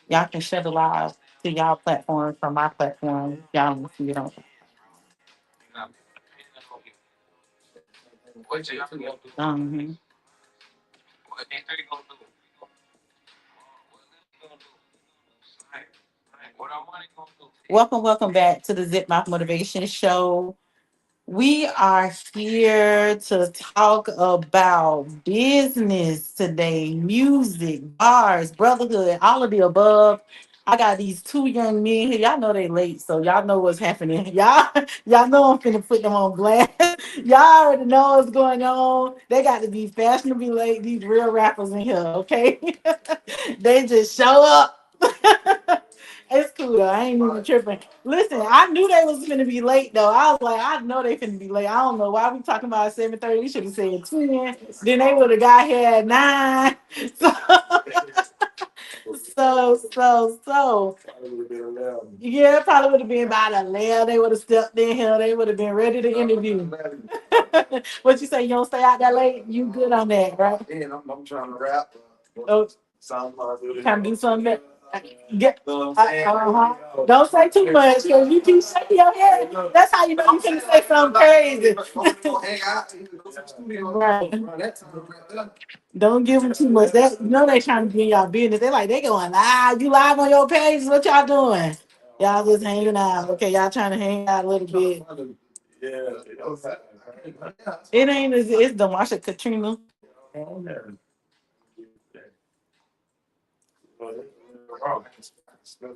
Y'all can share the live to y'all platform from my platform. Y'all don't see it on. Mhm. Welcome back to the Zip Mouth Motivation Show. We are here to talk about business today, music, bars, brotherhood, all of the above. I got these two young men here. Y'all know they late, so y'all know what's happening. Y'all know I'm finna put them on blast. Y'all already know what's going on. They got to be fashionably late. These real rappers in here, okay? They just show up. It's cool though. I ain't even tripping. Listen, I knew they was gonna be late though. I was like, I know they finna be late. I don't know why we talking about 7:30. We should have said 10. Then they would have got here at 9. So. Yeah, it probably would have been about 11. They would have stepped in here. They would have been ready to interview. What you say? You don't stay out that late? You good on that, right? Yeah, I'm trying to rap. Oh, trying to do something. Get, Don't say too much because you keep shaking your head. That's how you know you can say something crazy. Right. Don't give them too much. That you know they trying to be in y'all business. They like they going live. You live on your page? What y'all doing? Y'all just hanging out. Okay, y'all trying to hang out a little bit. It ain't. It's the Marsha Katrina.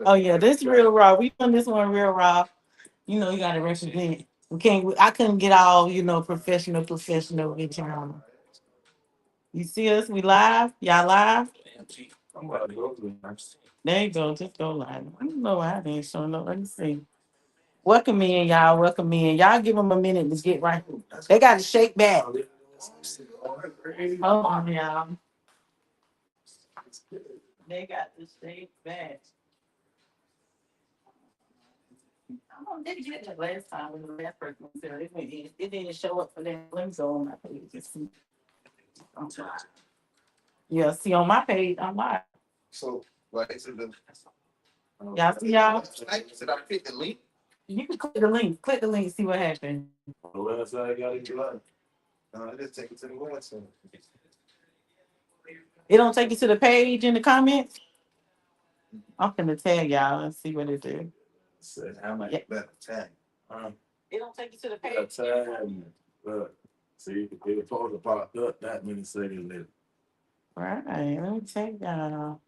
Oh yeah, this real raw. We done this one real raw. You know, you gotta represent. We can't. I couldn't get all professional with y'all. You see us? We live. Y'all live? There you go. Just go live. I don't know why I didn't show up. Let me see. Welcome in, y'all. Welcome in. Y'all give them a minute to get right. They got to shake back. Hold on, y'all. They got to shake back. I don't did get that last time when the last person said it didn't show up for that. Let me go on my page and see. I'm sorry. Yeah, see on my page, I'm live. So, like, is it the y'all see y'all? Should I click the link? You can click the link. Click the link, see what happened. On the website, got it live. No, it just take it to the website. It don't take you to the page in the comments. I'm gonna tag y'all and see what it do. Said how much better tag? It don't take you to the page. Tag. Look, see, it photo popped up that many seconds later. Right, let me tag y'all.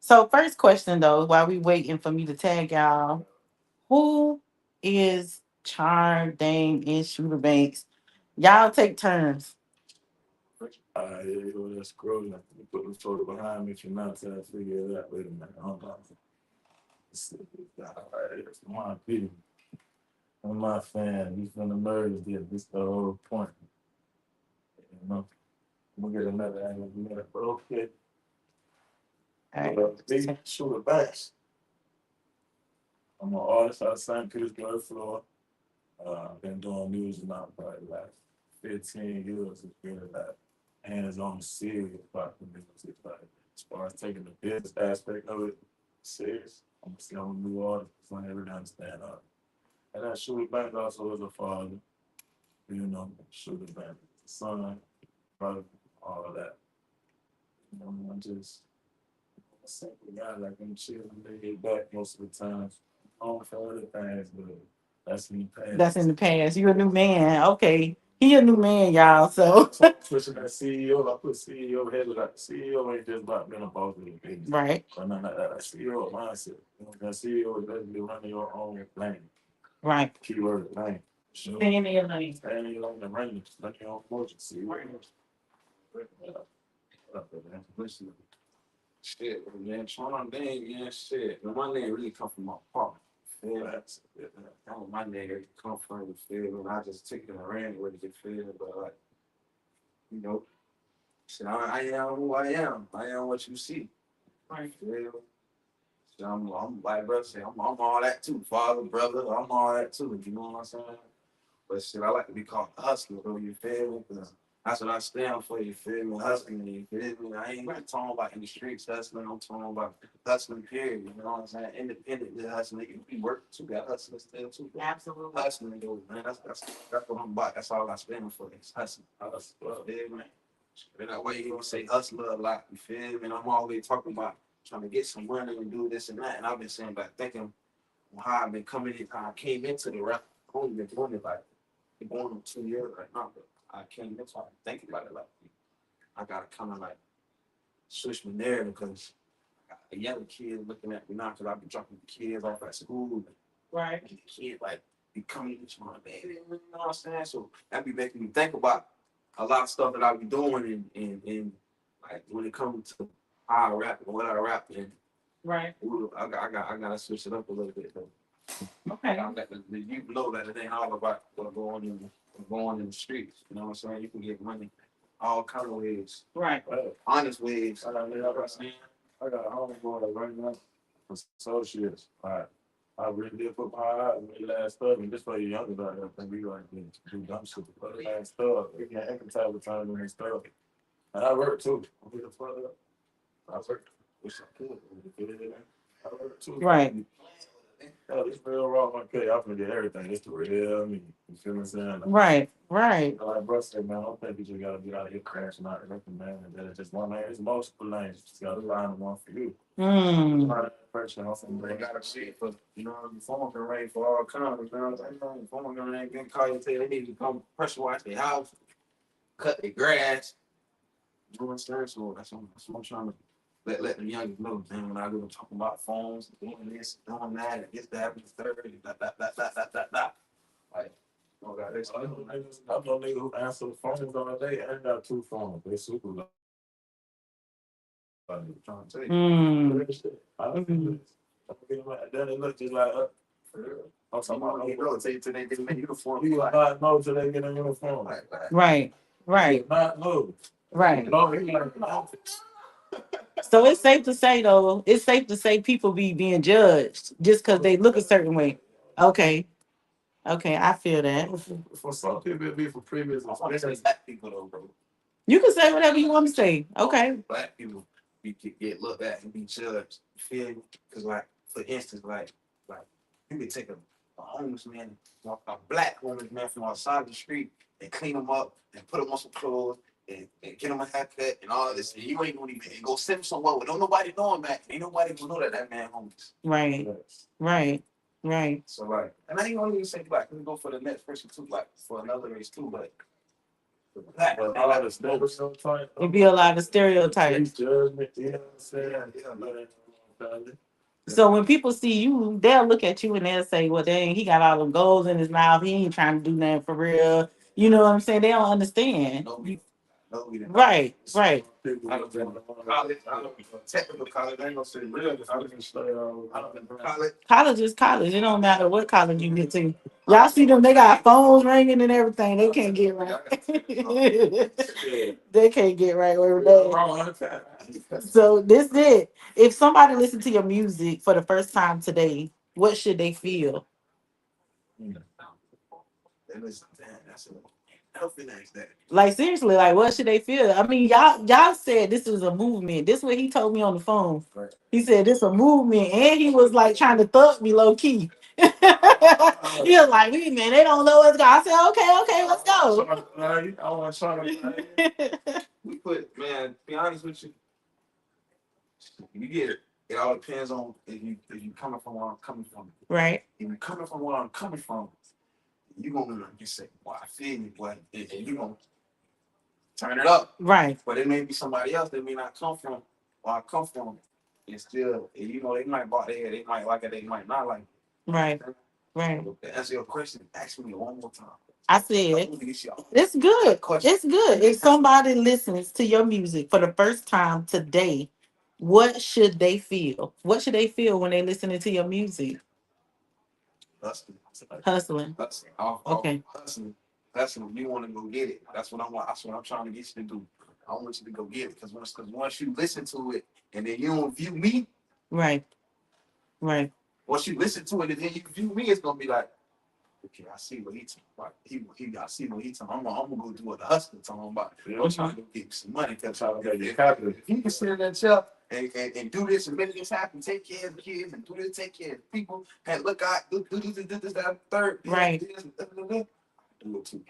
So first question though, while we waiting for me to tag y'all, who is Char Dame and Shooter Banks? Y'all take turns. Yeah, you go there scrolling. You put the photo behind me if you're not trying to figure it out. Wait a minute. Hold on. All right, it's my opinion. I'm my fan. He's gonna merge this. This the whole point. You know, we'll get another angle in a minute, but okay. All right. Big Shooter Banks. I'm an artist out of St. Petersburg, Florida. I've been doing music now for like 15 years. It's been like hands-on serious about the music. Like as far as taking the business aspect of it serious, I'm still a new artist. So I never understand art. And that Shooter Bank also is a father. You know, Shooter Bank, son, brother, all of that. You know, I'm just a simple guy. Like I'm chilling, they get back most of the time. On for other things, but that's in the past. That's in the past. You're a new man. Okay. He a new man, y'all. So pushing that CEO, I put CEO head of that CEO ain't just about being a boss of the business. Right. But not that CEO mindset. You know, that CEO is basically running your own lane. Right. Keyword lane. Sure. Staying in your lane. Staying in your lane and running. Running your own fortune. See right. Listen. Shit, man. Trying to name, yeah, shit. My name really come from my partner. Yeah, that's my nigga come from the field, and I just took it and ran with it, feel, but like, you know, so I am who I am. I am what you see. Right. Feel. So I'm like brother say, I'm all that too. Father, brother, I'm all that too. You know what I'm saying? But shit, I like to be called a hustler, bro. You feel me? 'Cause that's what I stand for. You feel me? Hustling. You feel me? I ain't even talking about in the streets hustling. I'm talking about hustling. Period. You know what I'm saying? Independently hustling. You be working too. Got hustling still too. Bro. Absolutely. Hustling, though, man. That's what I'm about. That's all I stand for. Is hustling. Hustler. Yeah, man. And that way you say hustler a lot. You feel me? And I'm always talking about trying to get some money and do this and that. And I've been saying like thinking how I've been coming in, how I came into the rap. I've only been doing it like going on 2 years right now, but I came into it thinking about it like I gotta kind of like switch my narrative because I got a younger kid looking at me now because I be dropping the kids off at school. Right. And the kid like be coming to my baby, you know what I'm saying? So that be making me think about a lot of stuff that I be doing and like when it comes to how I rap and what I rap and right. I gotta switch it up a little bit though. Okay. You know that it ain't all about what's going in the streets. You know what I'm saying? You can get money all kind of ways. Right. Honest ways. I got a homeboy right now. Associates. Right. I really did put my eye in the last stuff, and this way you're younger than I think we like to do dumb shit. But the last stuff, we can't emphasize with trying to do stuff. And I work too. I work. Wish I could. I work too. Right. Oh, this real raw 1K. I'm gonna get everything. It's the real me. You feel what I'm saying? Right, right. Like bro said, man, I don't think you just gotta get out of here crashing out everything, man. And then it's just one lane. It's multiple lanes. You just gotta find the one for you. Person, they gotta see it for you know the phone can ring for all kinds. You know what I'm saying? The phone gonna get call you say they need to come pressure wash their house, cut their grass. You know what I'm saying? So that's what I'm trying to let the youngest know, man, when I go talking about phones, doing this, doing that, and this, that, and the third, that. Like, oh God, I know niggas who answer the phones all day and got two phones. They super like, trying to tell you. I don't do this. Then it look just like, I'm talking about, you know, say till they get in the uniform. You not know till they get in uniform. Right, right. Not know. Right. So it's safe to say though, it's safe to say people be being judged just because they look a certain way. Okay. Okay, I feel that. For some people it be for previous experience. Black people though, bro. You can say whatever you want to say. Okay. Black people get looked at and be judged. You feel me? Because like for instance, like you can take a homeless man, a black homeless man from outside the street and clean him up and put him on some clothes and get him a haircut and all this. And you ain't gonna even go send him somewhere with don't nobody know him back. Ain't nobody gonna know that man homeless. Right. Right. Right. So like, and I ain't gonna even say black. Let me go for the next person too, like for another race too, but black. It'd be a lot of stereotypes. Judgment, you know what I'm saying? So when people see you, they'll look at you and they'll say, well, dang, he got all them goals in his mouth. He ain't trying to do nothing for real. You know what I'm saying? They don't understand. Right, right. Technical college, I ain't gonna say real. College is college. It don't matter what college you get to. Y'all see them, they got phones ringing and everything. They can't get right. They can't get right with that. So this is it. If somebody listens to your music for the first time today, what should they feel? Like seriously, like what should they feel? I mean, y'all said this was a movement. This is what he told me on the phone. He said this a movement, and he was like trying to thug me low key. He was like, "We man, they don't know what's going." I said, "Okay, let's go." I want to try. We put man. To be honest with you, you get it. It all depends on if you coming from where I'm coming from. Right. If you coming from where I'm coming from, you gonna just say, "Well, I feel you," but and you gonna turn it up. Right. But it may be somebody else that may not come from where I come from, and still, you know, they might bought their head, they might like it, they might not like it. Right. Right. To answer your question, ask me one more time. I said, it's good. It's good. If somebody listens to your music for the first time today, what should they feel? What should they feel when they listening to your music? Hustling. Okay. Hustling. You want to go get it. That's what I'm trying to get you to do. I want you to go get it because once you listen to it and then you don't view me. Right. Right. Once you listen to it and then you view me, it's gonna be like, okay, I see what he talking about. I see what he talking about. I'm gonna go do what the hustler talking about. I'm trying to go get some money because if he can sit in that chair and do this and make this happen, take care of the kids and do this, take care of people, and look out, do this, that, third, right? Do it too.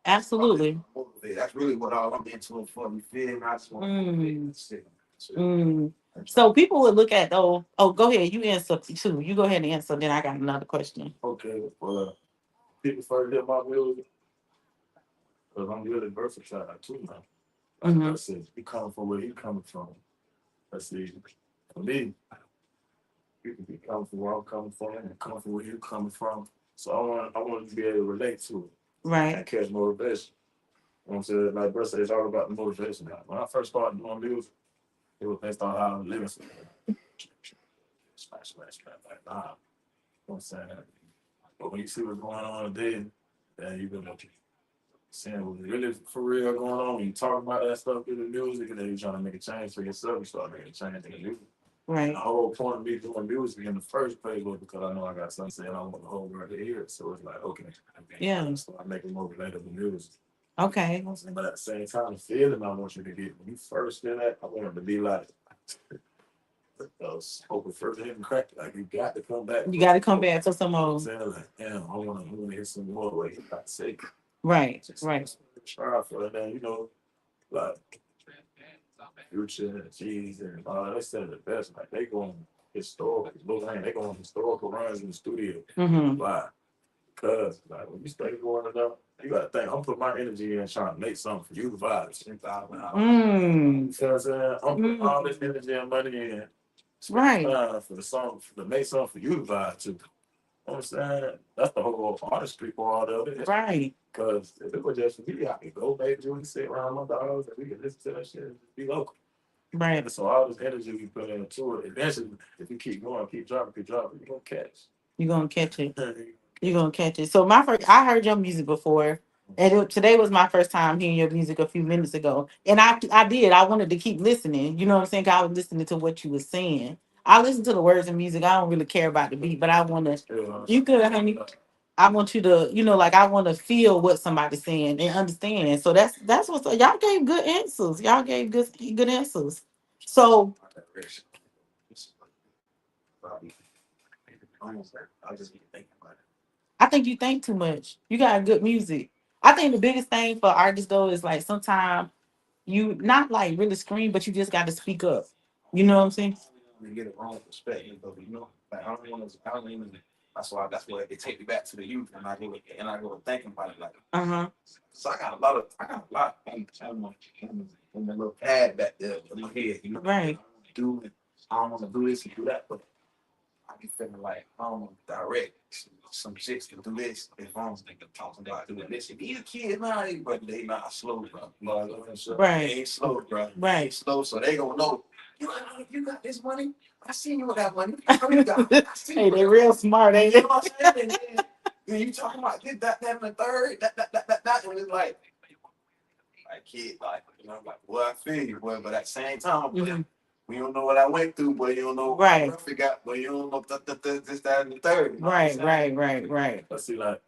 Absolutely. That's really what all I'm into it for. You feel me? I just want to sit. So people would look at though. Oh, go ahead. You answer too. You go ahead and answer. Then I got another question. Okay, well, people first hear my music because I'm really versatile too now. Like I said, he come from where he coming from. Let's see, for me, you can be coming from where I'm coming from and come from where you coming from. So I want to be able to relate to it. Right. And catch motivation. You know what I'm saying? Like Bruce said, it's all about the motivation. When I first started doing music, it was based on how I'm living. Smash. Like, nah. You know what I'm saying? But when you see what's going on today, then you can saying what's really for real going on. When you talk about that stuff in the music and then you're trying to make a change for yourself, you start making a change in the music. Right. And the whole point of me doing music in the first place was because I know I got something saying I want the whole world to hear it. So it's like, okay. Yeah. So I make it more relatable music. Okay. You know what I'm saying? But at the same time, the feeling I want you to get when you first hear that, I want it to be like open first and crack. Like you got to come back. You got to come back for some more. I'm saying like, damn, I want to hear some more. What you got to say. Right. Right. Try for it, and you know, like Future and G's and all that. They said the best. Like they going historical. They going historical runs in the studio. Why? Because like when you start going enough, you gotta think. I'm putting my energy in trying to make something for you to vibe. You know what I'm saying? I'm putting all this energy and money in. Right. For the song, to make something for you to vibe to. You know what I'm saying? That's the whole artistry part of it. Right. Because if it was just for me, I could go, baby, we can sit around my dogs and we can listen to that shit and just be local. Right. And so all this energy we put into it, eventually, if you keep going, keep dropping, you're gonna catch. You're gonna catch it. You're gonna catch it. So I heard your music before, and today was my first time hearing your music a few minutes ago. And I wanted to keep listening. You know what I'm saying? 'Cause I was listening to what you were saying. I listen to the words and music. I don't really care about the beat, but I want to. You could, honey. I want you to, like I want to feel what somebody's saying and understand. So that's what's y'all gave good answers. Y'all gave good answers. So I just be thinking about it. I think you think too much. You got good music. I think the biggest thing for artists though is like sometimes you not like really scream, but you just got to speak up. You know what I'm saying? You get it wrong perspective, but like I don't even. That's why it take me back to the youth, and I go thinking about it like. So I got a lot in the little pad back there in my head, Right. I don't want to do this and do that, but I be feeling like I don't want to direct some chicks to do this. If I'm talking about doing this, these kids now, but they not slow, bro. Right. They ain't slow, bro. Right. They ain't slow, so they gonna know. You got this money. I seen you with that money. You got. Hey, they real smart, ain't they? You know what I'm saying? And you talking about this, that, and the third, that, and it's like kid, I'm like, boy, I feel you, boy, but at the same time, we don't know what I went through, boy. You don't know what I forgot, boy. You don't know this, that, and the third. You know Right. Let's see, like,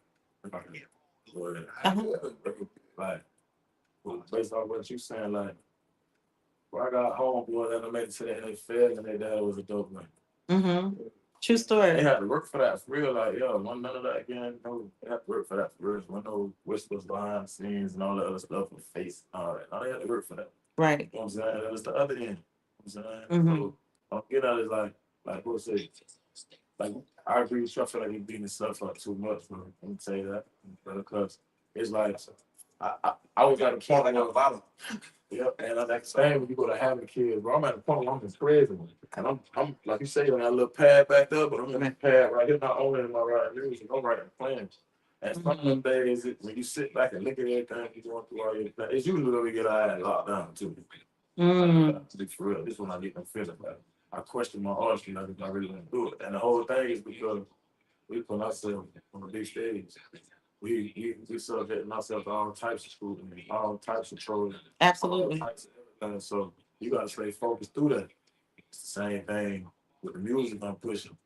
based on what you saying, like, when I got home, boy, that I made it to the NFL, and their dad was a dope man. True story. They had to work for that for real. Like, yo, none of that again. No, they had to work for that for real. No whispers behind the scenes and all that other stuff with face and all that. No, they had to work for that. Right. You know what I'm saying? That was the other end. You know what I'm saying? So, don't get out is like we'll say, like, I agree with you. I feel like he's beating himself up too much, bro. Let me tell you that. Because it's like, I was at a point like a lot of. Yep, and I'm like saying when you go to having kids, bro, I'm at a point where I'm in prison. And I'm like you say, on that little pad back there, but I'm in that pad right here, not only in my writing music, I'm writing plans. And some of them days, when you sit back and look at everything you're going through all your plans, it's usually when we get our ass locked down, too. To be for real, this one I get them feeling like I question my artistry, like if I really want to do it. And the whole thing is because we put ourselves on a big stage. We subject ourselves to all types of scrutiny, all types of trolling. Absolutely. All types of everything. So you gotta stay focused through that. It's the same thing with the music I'm pushing.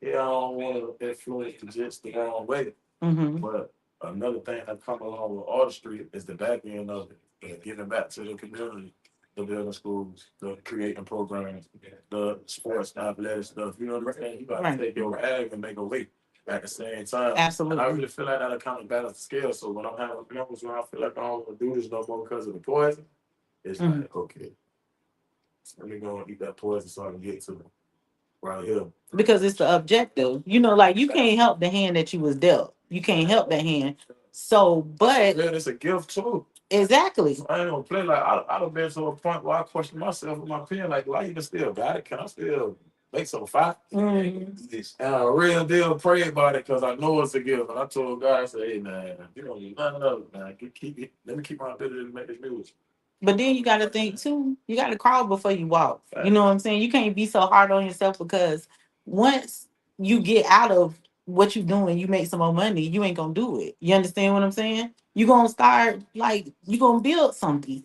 Yeah, I don't want to influence the jets the wrong way. Mm-hmm. But another thing that come along with artistry is the back end of it, giving back to the community, the building schools, the creating programs, the sports, the athletic stuff. You know what I'm saying? You got to Right. take your bag and make a weight at the same time. Absolutely. And I really feel like that kind of balance the scale. So when I'm having numbers where I feel like I don't want to do this no more because of the poison, it's like, okay, let me go and eat that poison so I can get to right here. Because it's the objective. You know, like you can't help the hand that you was dealt. You can't help that hand. So, but Yeah, it's a gift too. exactly. I ain't gonna play like I done been to a point where I question myself with my pen, like, why even still got it? Can I still make some fire? And I real deal pray about it because I know it's a gift. And I told God, I said, hey man, you don't need nothing of it, man. Keep it. Let me keep my ability to make this music. But then you got to think too. You got to crawl before you walk. You know what I'm saying? You can't be so hard on yourself because once you get out of what you're doing, you make some more money. You ain't gonna do it. You understand what I'm saying? You gonna start like you gonna build something.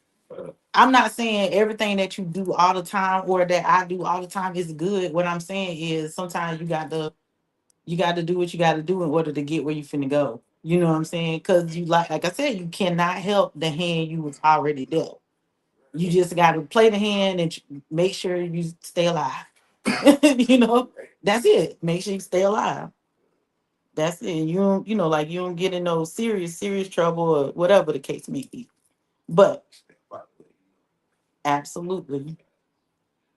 I'm not saying everything that you do all the time or that I do all the time is good. What I'm saying is sometimes you got to do what you got to do in order to get where you finna go. You know what I'm saying? Because you like I said, you cannot help the hand you was already dealt. You just got to play the hand and make sure you stay alive. You know, that's it. Make sure you stay alive. That's it. You don't, like you don't get in no serious trouble or whatever the case may be. But absolutely,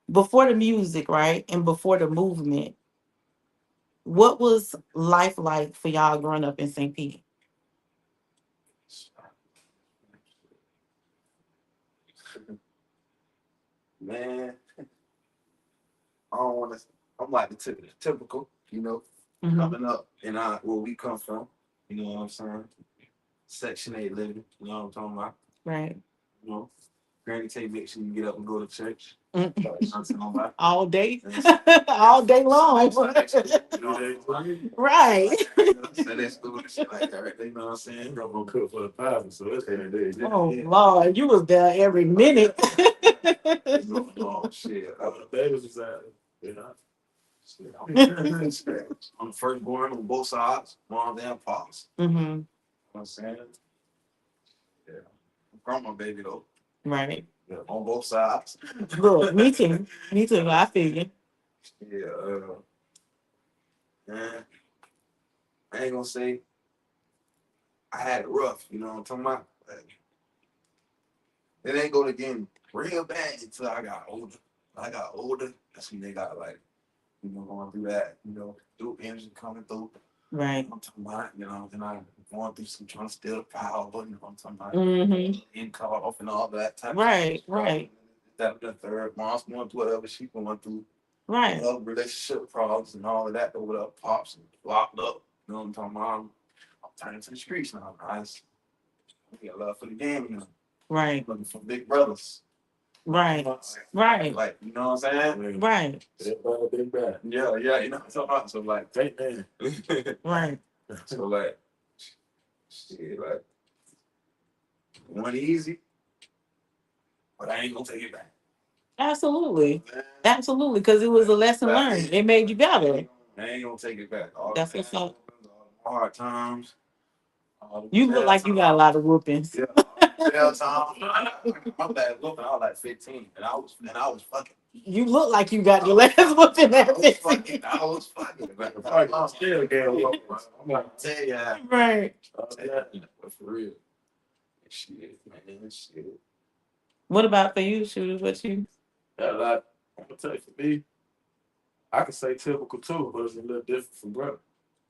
before the music, right, and before the movement, what was life like for y'all growing up in St. Pete? Man, I don't want to. I'm like the typical, Mhm. coming up in where we come from. You know what I'm saying? Section 8 living. You know what I'm talking about? Right. You know, Granny Tate make sure you get up and go to church. Mm. You know what I'm talking about? All day, all day long. You know, Right. Sunday school and shit like that, right? You know what I'm saying? I'm gonna cook for the pastor, so it's any day. Oh Lord, you was there every minute. Oh shit. Davis was at, you know. I'm the firstborn on both sides, mom and pops. Mm-hmm. You know what I'm saying? Yeah. I'm grandma baby though. Right. Yeah, on both sides. Look, me too. Me too. I figure. Yeah, man. I ain't gonna say I had it rough, you know what I'm talking about? Like, it ain't gonna get real bad until I got older. When I got older, that's when they got like, going through that, through engine coming through. Right. I'm talking about, and I going through some trying to steal the power, but I'm talking about in car off and all that type Right. of stuff. Right. That the third mom's going through whatever she going through. Right. Relationship problems and all of that over there, pops and locked up. You know what I'm talking about? I'm turning to the streets now, guys. I got love for the game, Right. looking for big brothers. Right. Right. Like, you know what I'm saying? Right. Big bad. Yeah, you know what I'm talking about? So like, Take man. Right. So like, shit, like, one easy, but I ain't gonna take it back. Absolutely. Absolutely. Because it was a lesson learned. It made you better. I ain't gonna take it back. All That's what's up. hard times. You look like you got a lot of whoopings. Yeah. Jail time. My bad whooping. I was like 15, and I was fucking. You look like you got your last whooping at 15. I was fucking. I'm still again. I'm gonna tell you. Right. But for real. Shit, man. Shit. What about for you, Shooter? What you? Yeah, like, I'm gonna tell you, for me, I could say typical too, but it's a little different from brother.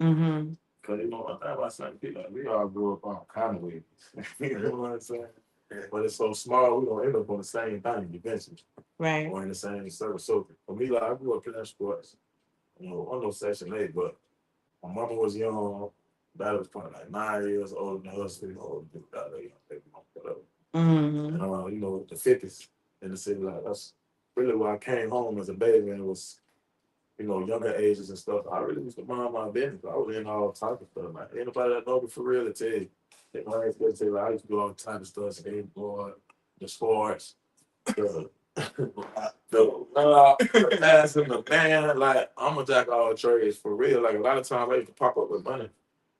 Mm-hmm. Because one thing about certain people, like, we all grew up on kind of ways. You know what I'm saying? But it's so small, we gonna end up on the same thing eventually. Right. Or in the same circle. So for me, like, I grew up playing sports. On no Section 8, but my mama was young. Dad was probably like 9 years older than us. Older than that, whatever. Mm-hmm. And the 50s in the city, like that's really where I came home as a baby, and it was, younger ages and stuff. I really used to mind my business. I was in all type of stuff. Like anybody that know me for real to tell you, I used to do all type of stuff, skateboard, the sports, the the pass and the band. Like I'm a jack of all trades for real. Like a lot of times I used to pop up with money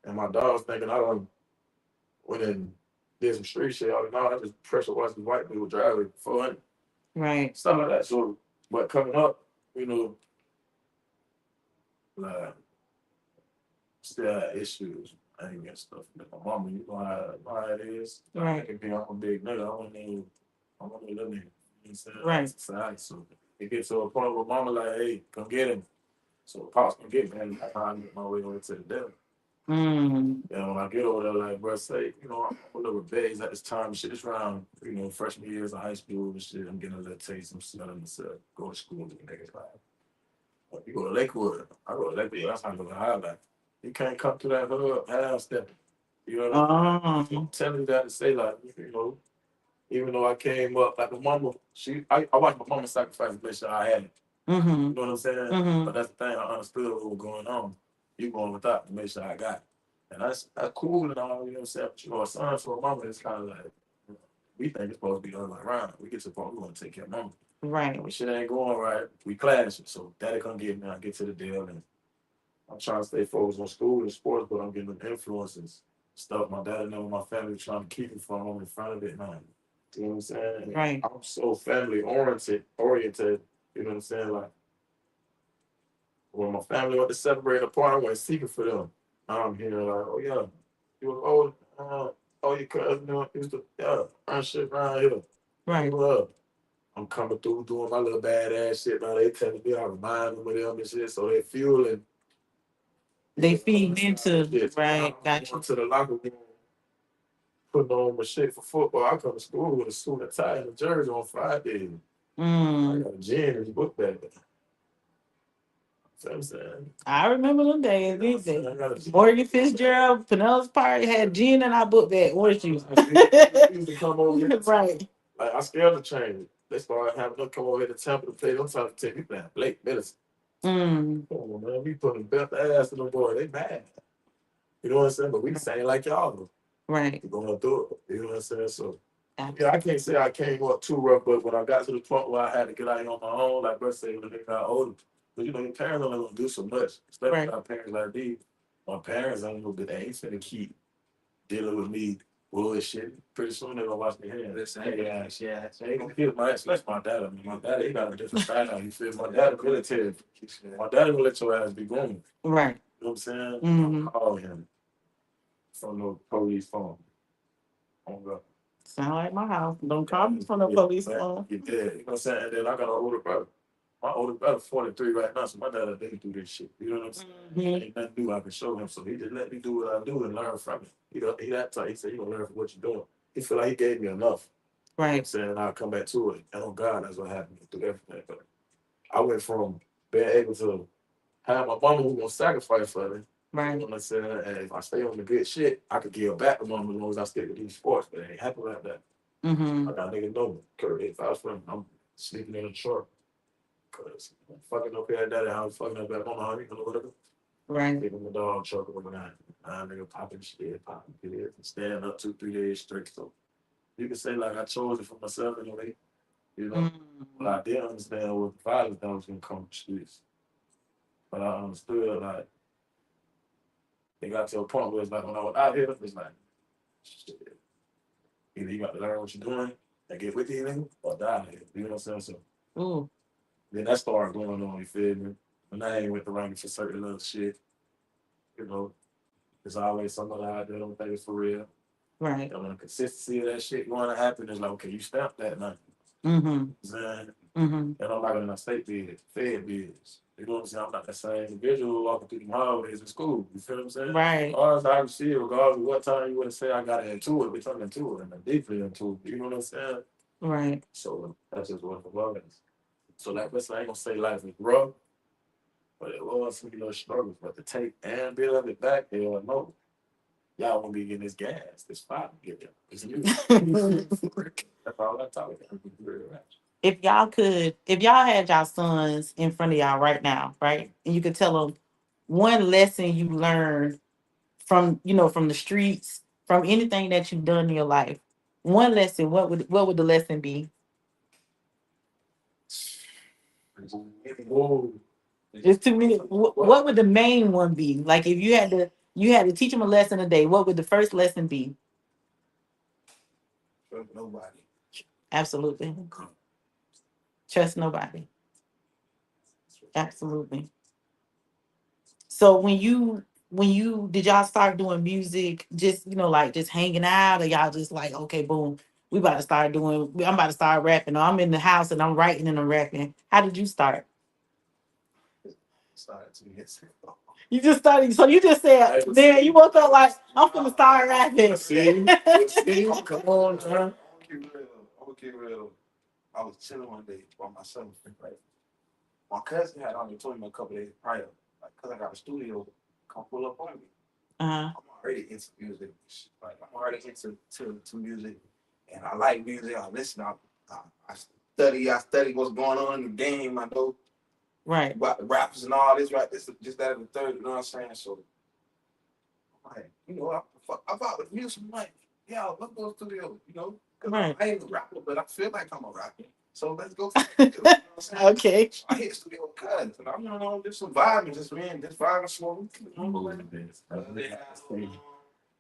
And my dog was thinking I don't went and did some street shit. I was like, no, I just pressure washed the white people driving for it. Right. Stuff like that. So, but coming up, you know, like, still had issues. I ain't got stuff. But my mama, you know how it is. Right. I can be on a big nigga. I want to live nigga. You know what I'm saying? Right. Society. So it gets to a point where mama like, hey, come get him. So pops can get me. And I can't get my way over to the devil. Mm. And when I get over there, like, bro, say, you know, I'm a little bags at this time. Shit, it's around, you know, freshman years of high school and shit. I'm getting a little taste. I'm smelling myself. Go to school with niggas like, well, you go to Lakewood. I go to Lakewood. That's how I go to Highlight. You can't come to that hood half step. You know what I'm saying? I'm telling you that to say, like, you know, even though I came up, like, my mama, I watched my mama sacrifice to make sure I had it. Mm-hmm. You know what I'm saying? Mm-hmm. But that's the thing. I understood what was going on. You going without to make sure I got it. And that's cool and all, you know what I'm saying? But you know, a son for a mama is kind of like, we think it's supposed to be the other way around. We get to the point we want to take care of mama. Right. And when shit ain't going right, we clashing. So daddy come get me, I get to the deal, and I'm trying to stay focused on school and sports, but I'm getting them influences. Stuff my dad and them, my family trying to keep me from in front of it, man. You know what I'm saying? Right. I'm so family oriented, you know what I'm saying? Like, when my family went to separate apart, I went seeking for them. I'm here like, oh yeah, you was old, oh your cousin, you know, used to run shit around here. Right. I'm coming through doing my little badass shit. Now they telling me I remind them of them and shit, so they fueling. They feed into shit. right. I'm Got going you. to the locker room, putting on my shit for football. I come to school with a suit and tie and a jersey on Friday. I Mm. got a gym and book bag. You know what I'm saying? I remember them days. You know These what I'm days. saying? I got a Morgan Fitzgerald, Penelope's Party had gin in our book bag. Orange juice. They used to come over here. Right. Like, I scared the change. They started having them come over here to Tampa to play. I'm trying to take me back. Blake Millicent. Mm. Come on, man. We putting best ass to them boy. They mad. You know what I'm saying? But we saying like y'all do. Right. We going through it. You know what I'm saying? So, Absolutely. yeah, I can't say I came up too rough, but when I got to the point where I had to get out here on my own, like let's say when they got older, but you know, your parents only gonna do so much, especially Right. our parents like these. My parents ain't gonna be, they ain't finna keep dealing with me bullshit. Pretty soon they gonna watch me head. Listen, hey, yeah, they ain't gonna kill my ass. That's my dad. I mean, my dad, he got a different style now. You feel me? My dad, military. My dad will let your ass be going. Right. You know what I'm saying? Mm-hmm. Call him from the police phone. On the Sound like my house. Don't call me from the police phone. You did. You know what I'm saying? And then I got an older brother. My older brother 43 right now, so my dad had been through this shit. You know what I'm saying? Mm-hmm. Ain't nothing new I can show him, so he just let me do what I do and learn from it. He that type. He said, you gonna learn from what you're doing. He feel like he gave me enough. You know what I'm Right. saying? I'll come back to it. And oh God, that's what happened through everything. But I went from being able to have my mama who gonna sacrifice for me. You Right. know what I'm saying? And if I stay on the good shit, I could give back to mama as long as I stick with these sports, but it ain't happen like that. Mm-hmm. I got niggas know me. Kurt, if I was from, I'm sleeping in a truck. Cause I'm fucking up here at that house, fucking up at mama, you know whatever. Right. Sleeping in the dog truck overnight. Nigga popping shit, popping pills, and staying up 2-3 days straight. So you can say like I chose it for myself in a way, you know. But I didn't understand what violence that was gonna come from the streets. But I understood like it got to a point where it's like when I was out here, it's like shit. Either you got to learn what you're doing and get with these niggas or die here. You know what I'm saying? So Ooh. then that started going on, you feel me? And I ain't with the ranking for certain little shit. You know, there's always somebody out there don't think it's for real. Right. And when the consistency of that shit going to happen, it's like, okay, you stamp that now. Mm-hmm. Saying, Mm-hmm. and I'm not gonna state biz, fed biz. You know what I'm saying? I'm not the same individual walking through the hallways in school. You feel what I'm saying? Right. Regardless of how you see it, regardless of what time you want to say I got into it, bitch, I'm into it and I'm deeply into it. You know what I'm saying? Right. So that's just what the love is. So like, listen, I ain't gonna say life is rough, but it was some little struggles. But to take and build it back, hell no. Y'all won't be getting this gas, this fire get there. It's new. That's all I talk about. If y'all had y'all sons in front of y'all right now, right, and you could tell them one lesson you learned from, from the streets, from anything that you've done in your life, one lesson, what would the lesson be? Whoa. It's too many. What would the main one be? Like if you had to You had to teach them a lesson a day. What would the first lesson be? Nobody. Absolutely. Trust nobody. Absolutely. So when you did y'all start doing music, just like just hanging out, or y'all just like, okay, boom, I'm about to start rapping, or I'm in the house and I'm writing and I'm rapping. How did you start? Started 2 years ago. You just started, so you just said, then you woke up like, I'm gonna start rapping. See, come on, man. I'm gonna keep real. I'm gonna keep real. I was chilling one day by myself. Right? My cousin had already told me a couple days prior, like, cause I got a studio, come pull up on me. Uh-huh. I'm already into music. Like I'm already into to music, and I like music. I listen. I study what's going on in the game. I know Right. about the rappers and all this. Right, this just that and the third. You know what I'm saying? So, like, I thought with music. I'm like, yeah, let's go to the studio. Cause Right. I ain't a rapper, but I feel like I'm a rapper. So let's go to the studio. You know what I'm saying? Okay. So I hit the studio with cousins, and I'm just some vibing, just man, just vibing slow.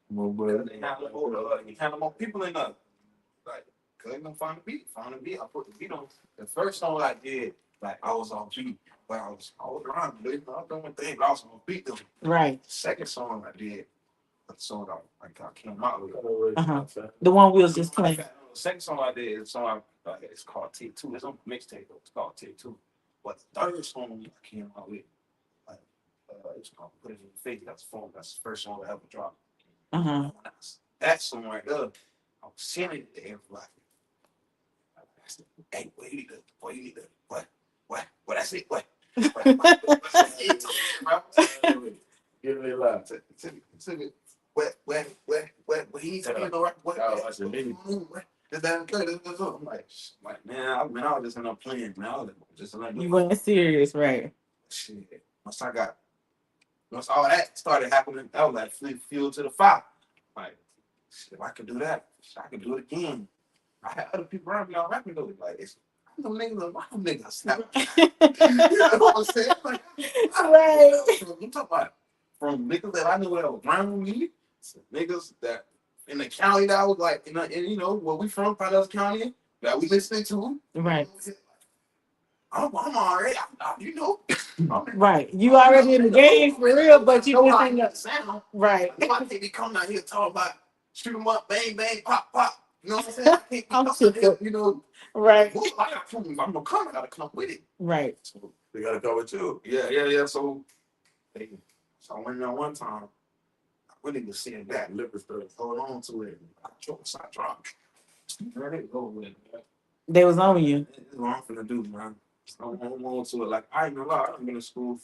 They had more people in there. Like, couldn't find the beat. Found the beat. I put the beat on. The first song I did, like I was on beat, but I was around, but I was doing my thing, but I was on beat though. Right. The second song I did, the song I came out with. The one we was just playing. The second song I did, the song it's called Take Two. It's on mixtape though. It's called Take Two. But the third song I came out with, like, it's called Put It in Your Face. That's the first song I ever dropped. Uh-huh. That song right there, I was singing it to everybody. I said, hey, you need to, what I said, what? Give me a lot. What he said, what? Is that good? I'm like, man, I was just in a playing, man. I was just like, You weren't serious, right? shit. Once all that started happening, that was like fuel to the fire. Like, shit, if I could do that, I could do it again. I had other people around me all rapping though. Like, them niggas snap. You know what I'm saying? Like, Right. I'm talking about from niggas that I knew that was around me, to niggas that in the county that I was like, where we from, Pinellas County, that we listening to. Right. I'm already, Right. You already in the game for real, but you just ain't the sound. right. I think they come out here talking about shoot 'em up, bang, bang, pop, pop. You know what I'm saying? I can't be I'm coming here, Right. I got proof. I'm gonna come. I gotta come with it. Right. So they gotta come with you. Yeah. So I went there one time. I really was seeing that liquor store. Hold on to it. I dropped. There they go with it. They was on you. That's what I'm finna do, man. I'm on to it. Like, I ain't gonna lie, I've been in school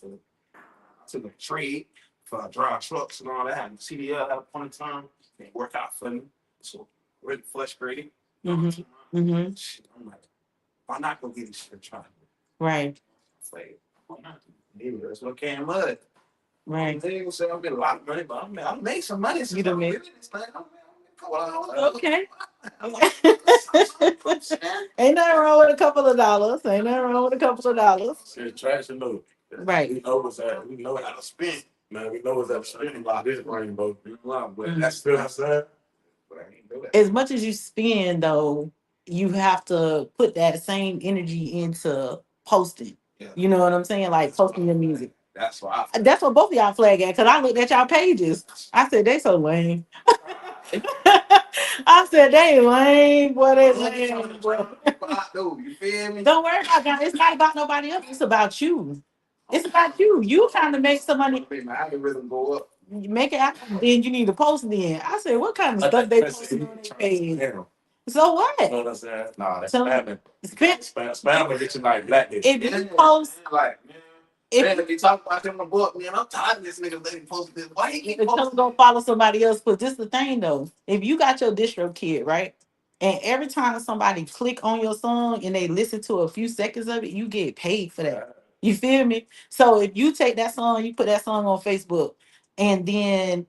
I took a trade for drive trucks and all that. And CDL at a point in time, they work out for me. So, really frustrated. Mm-hmm. Shit, I'm like, why not go get this shit tried? Right. It's like, why not? Maybe that's what came mud. Right. They gonna say I made a lot of money, but I made some money since You done I'm made- living this thing. Okay. I'm like, Ain't nothing wrong with a couple of dollars. Ain't nothing wrong with a couple of dollars. Shit, trash and no. Right. We know what's that. We know how to spend. Man, we know what's that spending by this rainbow. But that's Still outside. but I ain't do that. As much as you spend, though, you have to put that same energy into posting. Yeah. You know what I'm saying? Like posting your music. That's why That's what both of y'all flag at. Cause I looked at y'all pages. I said they so lame. I said they lame. Boy, they lame. Boy. You feel me? Don't worry about that. It's not about nobody else. It's about you. It's about you. You trying to make some money. My algorithm go up. You make it happen. Then you need to post then. I said, what kind of stuff they posting on their page? So what? You know what I'm saying? Nah, that's So- spamming. Spend- Spam will get you like blacklisted. If you post, Like, man, if you talk about them in the book, man, I'm tired of this nigga letting post this. Why he keep tell them posting? go follow somebody else. But this the thing though. If you got your distro kid, right? And every time somebody click on your song and they listen to a few seconds of it, you get paid for that. You feel me? So if you take that song, you put that song on Facebook, and then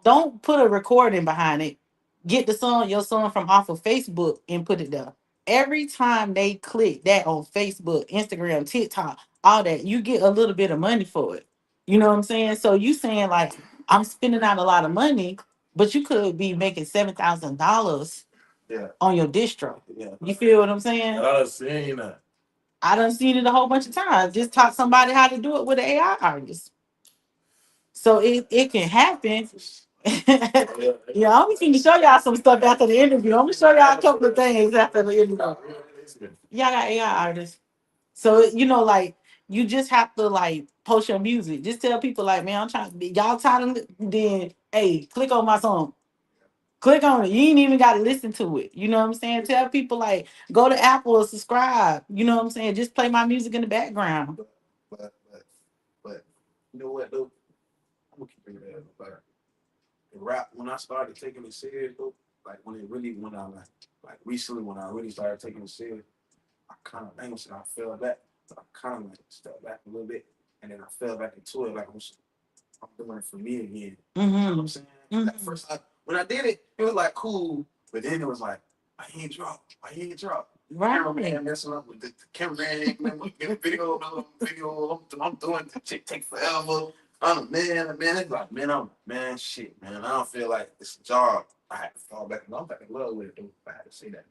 don't put a recording behind it. Get your song from off of Facebook and put it there. Every time they click that on Facebook, Instagram, TikTok, all that, you get a little bit of money for it. You know what I'm saying? So you saying like I'm spending out a lot of money, but you could be making $7,000 Yeah, on your distro. yeah. You feel what I'm saying? I seen that. I done seen it a whole bunch of times. Just taught somebody how to do it with an AI artist. So it can happen. Yeah, I'm gonna show y'all some stuff after the interview. I'm gonna show y'all a couple of things after the interview. Y'all got AI artists. So like you just have to like post your music. Just tell people like, man, I'm trying to be y'all tired of then hey, click on my song. Click on it. You ain't even gotta listen to it. You know what I'm saying? Tell people like go to Apple or subscribe. You know what I'm saying? Just play my music in the background. But you know what though? I'm gonna keep it real. But the rap when I started taking it serious though, like when I like recently when I really started taking it serious, I kind of think I fell back. So I kind of like stepped back a little bit, and then I fell back into it. Like I'm doing it for me again. You know what I'm saying? At first, when I did it, it was like cool, but then it was like I ain't drop. Right. Cameraman messing up with the cameraman, getting video, I'm doing the chick take forever. I'm a man, it's like, man, shit, man. I don't feel like it's a job. I had to fall back. I'm back in love with it, though. I had to say that.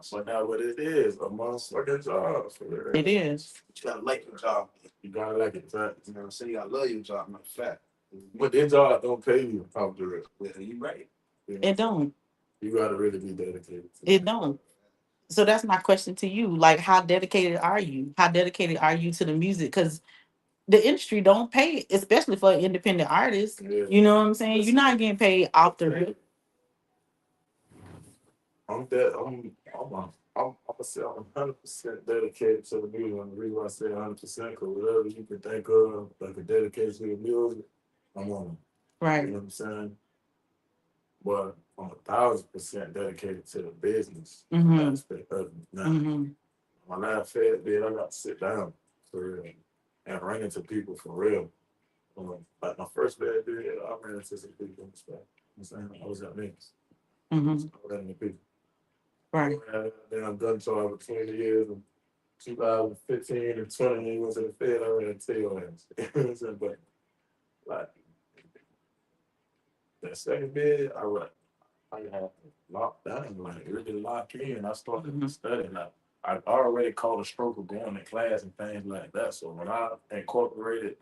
So now what it is, a motherfucking job. It is. You gotta like your job. You gotta like it, right? You know what I'm saying? You gotta love your job, matter of fact. But their job don't pay you off the rip. Yeah, you right. It don't. You gotta really be dedicated. It don't. So that's my question to you. Like, how dedicated are you? How dedicated are you to the music? Because the industry don't pay, especially for independent artists. Yeah. You know what I'm saying? You're not getting paid off the rip. I'm gonna say I'm 100% dedicated to the music. And the reason why I say 100% because whatever you can think of, like a dedication to the music, I'm on it. Right. You know what I'm saying? But I'm 1,000% dedicated to the business aspect of it. Now, my last Fed bid, I got to sit down for real and run into people for real. Like my first bad bid, I ran into some people in the spot. You know what I'm saying? I was at Memphis. I ran into people. Right. Then I've done so over 20 years. And 2015 and 20, when he was in the Fed, I ran into your ass. You know what I'm saying? But like that second bid, I had locked down, like really locked in. I started studying. Like, I already caught a stroke of going to class and things like that. So when I incorporated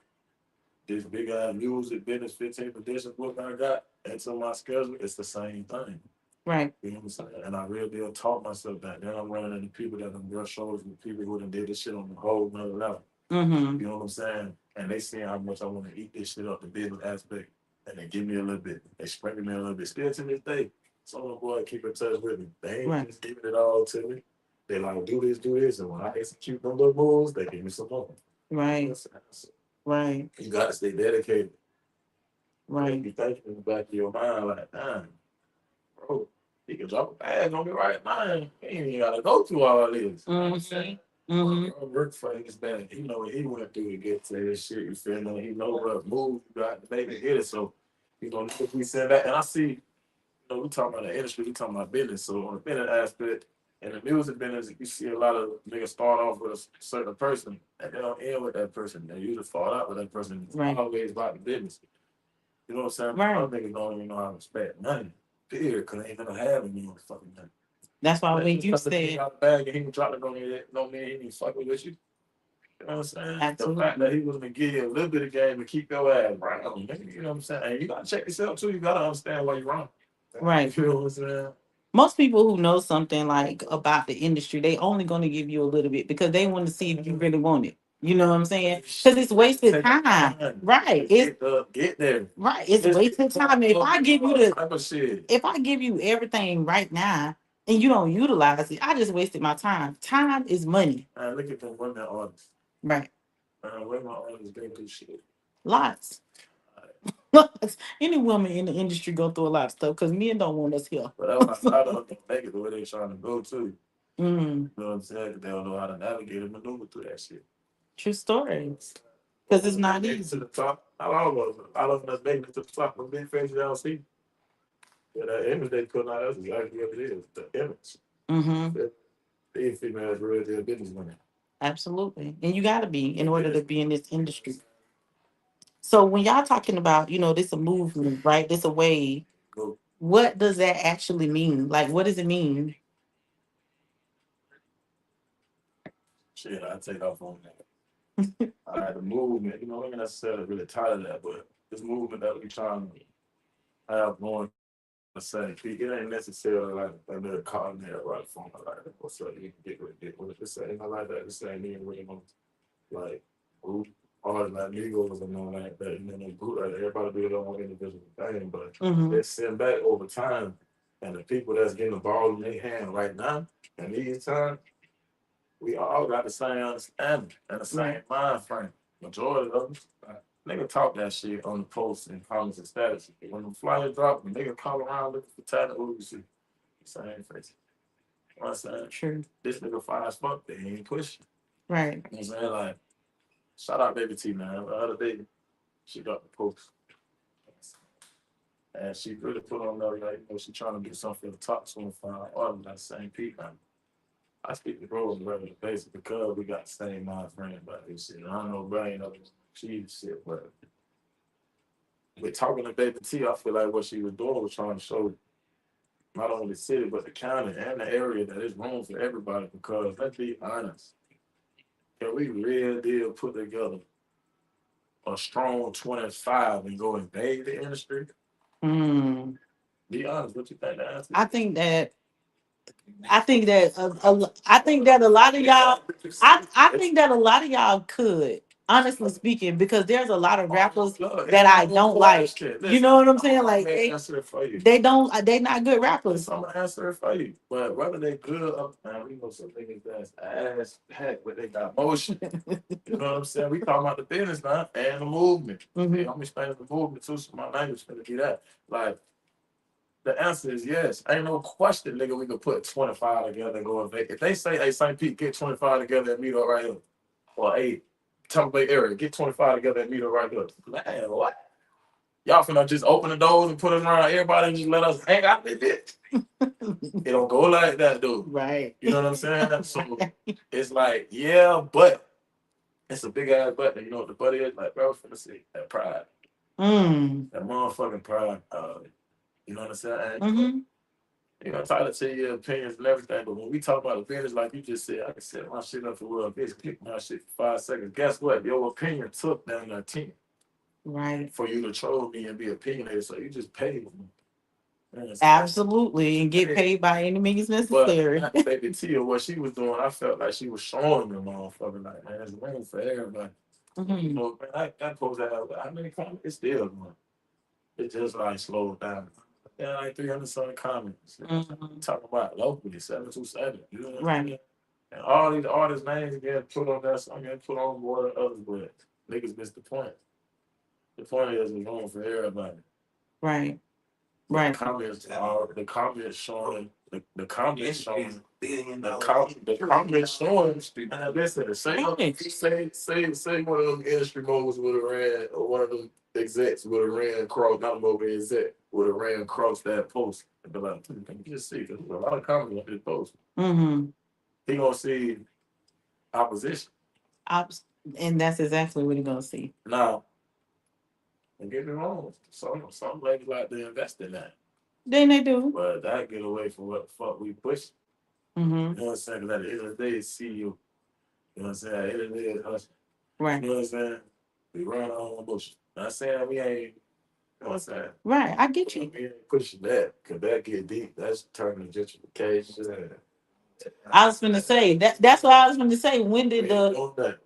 this big ass music business 15th edition book I got into my schedule, it's the same thing. Right. You know what I'm saying? And I really did taught myself that. Then I'm running into people that done brush shoulders with people who done did this shit on the whole nother level. You know what I'm saying? And they see how much I want to eat this shit up, the business aspect. And they give me a little bit. They sprinkle me a little bit. Still to this day, some of the boys keep in touch with me. They ain't just giving it all to me. They like, do this. And when I execute them little moves, they give me some more. Right. You know what I'm saying? Right. You got to stay dedicated. Right. You thinking in the back of your mind, like, damn, bro, he can drop a bag on me right now. He ain't even got to go through all this. You know what I'm saying? Work for his bag. He know what he went through to get to this shit. You feel me? He know what move you got to make to get it. So, if we send that, and I see, we talking about the industry, we talking about business. So, on the business aspect, in the music business, you see a lot of niggas start off with a certain person, and they don't end with that person. They usually start out with that person. It's always about the business. You know what I'm saying? Right. Some niggas don't even know how to spend money. Period, because they ain't gonna have any fucking money. That's why when you said he got the bag and he was dropping on you, no man, he ain't fucking with you. You know what I'm saying? Absolutely. The fact that he was gonna give you a little bit of game and keep your ass around, you know what I'm saying? And you gotta check yourself too. You gotta understand why you're wrong. Right. You know what I'm saying? Most people who know something like about the industry, they only going to give you a little bit because they want to see if you really want it. You know what I'm saying? Because it's wasted time. Right. Get there. Right. It's wasted time. If I give you everything right now and you don't utilize it, I just wasted my time. Time is money. Look at them women artists. Right. Women artists, they do shit. Lots. Any woman in the industry go through a lot of stuff because men don't want us here. But a lot of them make it the way they're trying to go to. You know what I'm saying? They don't know how to navigate and maneuver through that shit. True stories. Because it's not easy. To the top. I love us making it to the top of big faces y'all see. Yeah, that image they put out, that's exactly what it is. The image. These females really their business women. Absolutely. And you got to be in order to be in this industry. So So when y'all talking about, this a movement, right? This a wave. Go. What does that actually mean? Like, what does it mean? Shit, I take off on that. All right, the movement, we ain't necessarily really tired of that, but this movement that we trying to have going the same peak, it ain't necessarily like another cotton there right from like what's up, you can get with it. This ain't not like that. This ain't even really like group or like Migos and all like that. They group like everybody do their own individual thing, but Mm-hmm. they send back over time. And the people that's getting the ball in their hand right now, and these times, we all got the same understanding and the same mind frame. Majority of them, nigga talk that shit on the posts and comments and status. When the flyers drop, the nigga call around looking for tattoos, you see, same face. You know what I'm saying? True. This nigga fine as fuck, they ain't pushing. Right. You know what I'm saying? Like, shout out Baby T, man. The other day, she got the post. And she really put on there, like, she trying to do something for the top 25 artists, like same people. I speak to bro on a regular basis because we got the same mind frame about this shit. I don't know Brian of she shit, but with talking to Baby T, I feel like what she was doing was trying to show not only the city but the county and the area that it's room for everybody. Because let's be honest, can we real deal put together a strong 25 and go invade the industry? Mm. Be honest, what you think the answer? I think that I think that a lot of y'all I think that a lot of y'all could, honestly speaking, because there's a lot of rappers that I don't like. You know what I'm saying? Like they not good rappers. I'm gonna answer it for you. But whether they good up now, we know some niggas that's ass packed, but they got motion. You know what I'm saying? We talking about the business now and the movement. Mhm. I'm explaining the movement too, so my language is gonna be that. Like the answer is yes. Ain't no question, nigga. We could put 25 together and go and make. If they say, "Hey, St. Pete, get 25 together and meet up right here," or "Hey, Tampa Bay area, get 25 together and meet up right here," man, what? Y'all finna just open the doors and put it around everybody and just let us hang out with it? It don't go like that, dude. Right. You know what I'm saying? So it's like, yeah, but it's a big ass but. You know what the but is? Like, bro, finna see that pride, that motherfucking pride. You know what I'm saying? Mm-hmm. You know, entitled to your opinions and everything, but when we talk about opinions, like you just said, I can set my shit up for world bitch, click my shit for 5 seconds. Guess what? Your opinion took down that 10 Right. for you to troll me and be opinionated, so you just paid me. Absolutely, and get paid by any means necessary. But Baby T, or what she was doing, I felt like she was showing the motherfucker, like, man, there's room for everybody. Mm-hmm. You know, man, I post that out, how many comments? It's still going. It just like slowed down. Yeah, like 300 something comments. Mm-hmm. Talking about locally, 727. You know what I'm Right. saying? And all these artists' names get put on that song, get put on more than others, but niggas missed the point. The point is it's room for everybody. Right. Right. The comments showing the comments showing the comments showing and listen, say one of them industry moguls would have ran or one of them execs would have ran across, not a mobile exec, would have ran across that post and be like, can you just see? There's a lot of comments on this post. Mm-hmm. He gonna see opposition. And that's exactly what you're gonna see. Now, don't get me wrong, some ladies like to invest in that. Then they do. But that get away from what the fuck we push. Mm-hmm. You know what I'm saying? Because at the end of the day, it's see you. You know what I'm saying? At the end of the day, it's hustle. Right. You know what I'm saying? We run our own bullshit. Not saying we ain't, you know what I'm saying? Right, I get you. We ain't pushing that, because that get deep. That's turning gentrification. I was gonna say that's what I was gonna say. When did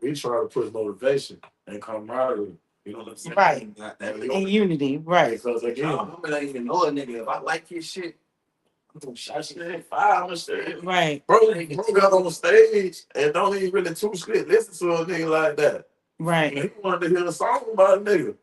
we try to push motivation and camaraderie. You know what I'm saying? Right. And unity, right. Because again, I'm not even know a nigga. If I like his shit, I'm gonna shot shit, fire on shit. Right. Bro got on stage and don't even really too shit. Listen to a nigga like that. Right. He wanted to hear a song about a nigga.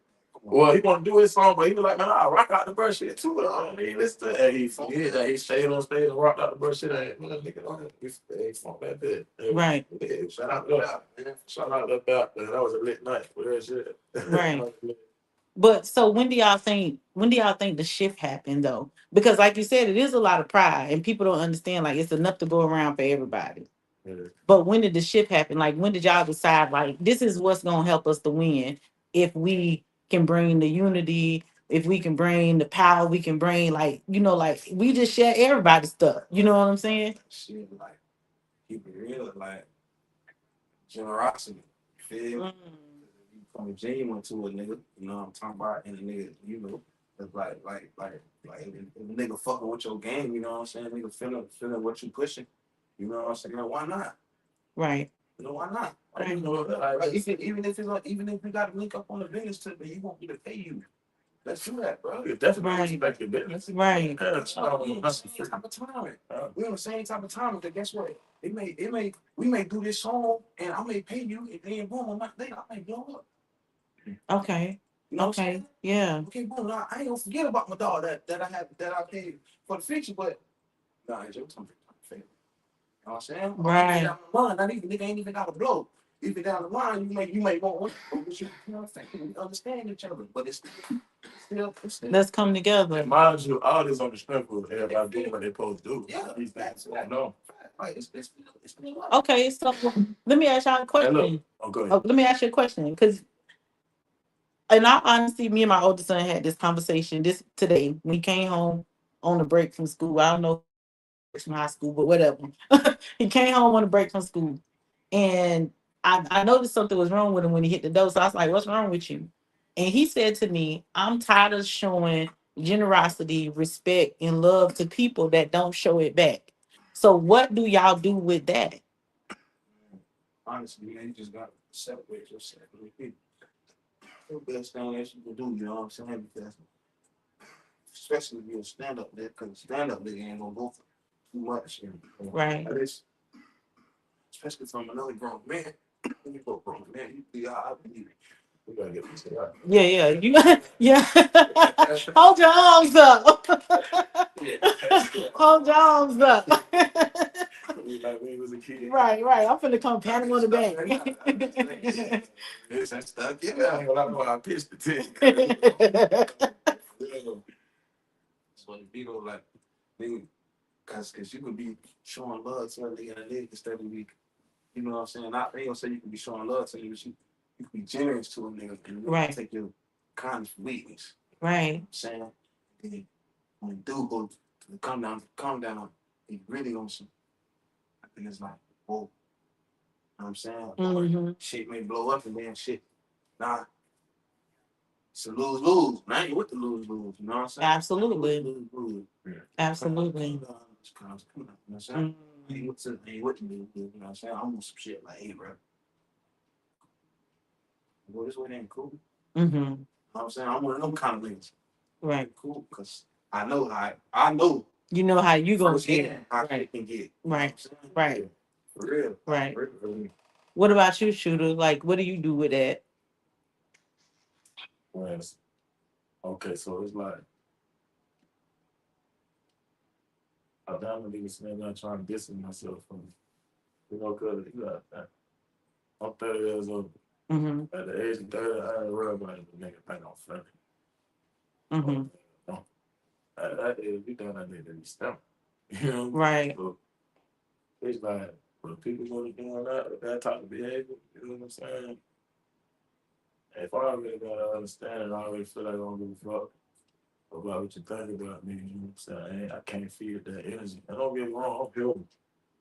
Well, he want to do his song, but he was like, man, I'll rock out the brush shit too. I don't need listen to that. And he forget that he stayed on stage and rocked out the brush shit. And man, nigga, on it. He funk that bit. Right. Yeah, shout out to that. Shout out to that. That was a lit night for that shit. Right. But so when do y'all think the shift happened though? Because like you said, it is a lot of pride and people don't understand like it's enough to go around for everybody. Yeah. But when did the shift happen? Like when did y'all decide like this is what's gonna help us to win if we can bring the unity, if we can bring the power, we can bring like, like we just share everybody's stuff. You know what I'm saying? Shit, like keep it real, like generosity. You feel? Mm. You from a genuine to a nigga, you know what I'm talking about, and a nigga, it's like if a nigga fucking with your game, you know what I'm saying? Nigga feeling what you pushing, you know what I'm saying? Why not? Right. You know why not? I didn't know that. Like, even if we got to link up on the business tip, but you want me to pay you. Let's do that, bro. You definitely Right. respect your business. Right. Yeah, We on the same type of time. We on the same type of time. But guess what? We may do this song, and I may pay you, and then boom, a month later, I may blow up. Okay. You know what I'm Okay. saying? Yeah. Okay, boom. I ain't gonna forget about my dog that I paid for the feature, but nah, it's your time. You know what I'm saying? Right. Down the line, not even nigga ain't even got to blow. Even down the line, you may want one, but you know what I'm saying? We understand each other, but it's still. Let's come together. And mind you, all this on the strength of everybody doing what they supposed to do. Yeah, These things. that's No. like it's still up. Okay, so let me ask y'all a question. Hey, look. Oh, go ahead. Let me ask you a question, because in all honesty, me and my oldest son had this conversation this today. We came home on a break from school. I don't know from high school, but whatever. He came home on a break from school, and I noticed something was wrong with him when he hit the door. So I was like, "What's wrong with you?" And he said to me, "I'm tired of showing generosity, respect, and love to people that don't show it back." So what do y'all do with that? Honestly, man, you just got to separate yourself from people. The best thing that you can do, you know what I'm saying? Because especially if you're a stand-up nigga, because stand-up nigga ain't gonna go for too much. Right. Especially from another grown man. You go grown man, you be all right. We gotta get this right. Yeah. Yeah. Hold your arms up. Hold your arms up. Like when he was a kid. Right. I'm finna come pat him on the back. Yes, that's stuck. Yeah, I pitched the tent. So the beat like, nigga, cause you could be showing love to a nigga and a nigga instead of be, you know what I'm saying? I ain't gonna say you can be showing love to a nigga, but you can be generous to a nigga and Right. take your kindness for weakness. Right. You know what I'm saying? And when dude go to come down, he really on some, I think it's like, whoa. You know what I'm saying? Mm-hmm. Shit may blow up and then shit, nah. It's a lose-lose. I ain't with the lose-lose. You know what I'm saying? Absolutely. Lose-lose. Yeah. Absolutely. You know what I'm saying? Ain't with the lose-lose. You know what I'm saying? I'm on some shit like, hey, bro. Well, this way ain't cool. Mm-hmm. You know what I'm saying? I'm one of them kind of niggas. Right. Cool, because I know. You know how you gonna get. How right. Can get. Right. Right. Yeah. For real. Right. For real. What about you, Shooter? Like, what do you do with that? Well, okay, so it's like I'm down with niggas saying I'm trying to distance myself from, cause I'm 30 years old. Mm-hmm. At the age of 30, I ain't worried about it. The nigga think I'm funny. Mm-hmm. At that age, you done that nigga be stumped. You know? Right. So it's like, when people go to doing that type of behavior, you know what I'm saying? If I already got to understand it, I already feel like I don't give a fuck about what you think about me, you know what I'm saying? I can't feel that energy. And don't get me wrong, I'm human.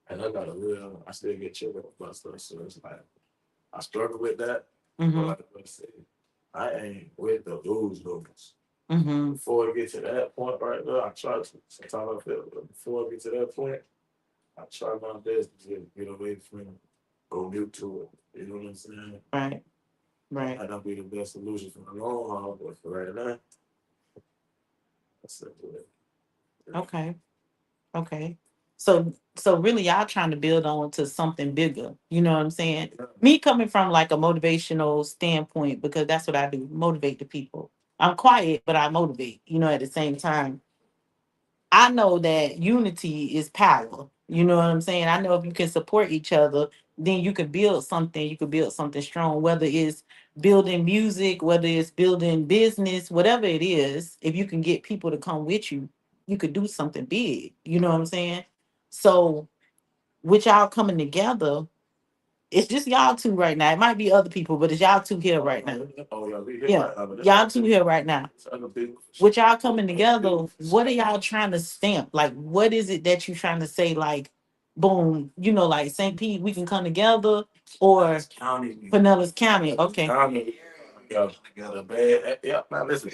And I still get chilled about stuff. So it's like, I struggle with that. Mm-hmm. But like I said, I ain't with the lose. Mm-hmm. Before I get to that point right there, I try to. Sometimes I feel, but before I get to that point, I try my best to get away from it, go mute to it. You know what I'm saying? Right. That might not be the best solution for the long haul, but for right now, that's it. Okay. So really y'all trying to build on to something bigger. You know what I'm saying? Me coming from like a motivational standpoint, because that's what I do, motivate the people. I'm quiet, but I motivate, at the same time. I know that unity is power. You know what I'm saying? I know if you can support each other, then you could build something. You could build something strong, whether it's building music, whether it's building business, whatever it is. If you can get people to come with you, you could do something big. You know what I'm saying? So, with y'all coming together, It's just y'all two right now. It might be other people, but it's y'all two here right now. Oh, yeah, we here Yeah, right now, but y'all two here right now. it's other people. With y'all coming together, what are y'all trying to stamp? Like, what is it that you trying to say? Like, boom, you know, like St. Pete, we can come together, or County. Pinellas County. Okay. Yeah, the bad. Yeah, man, listen.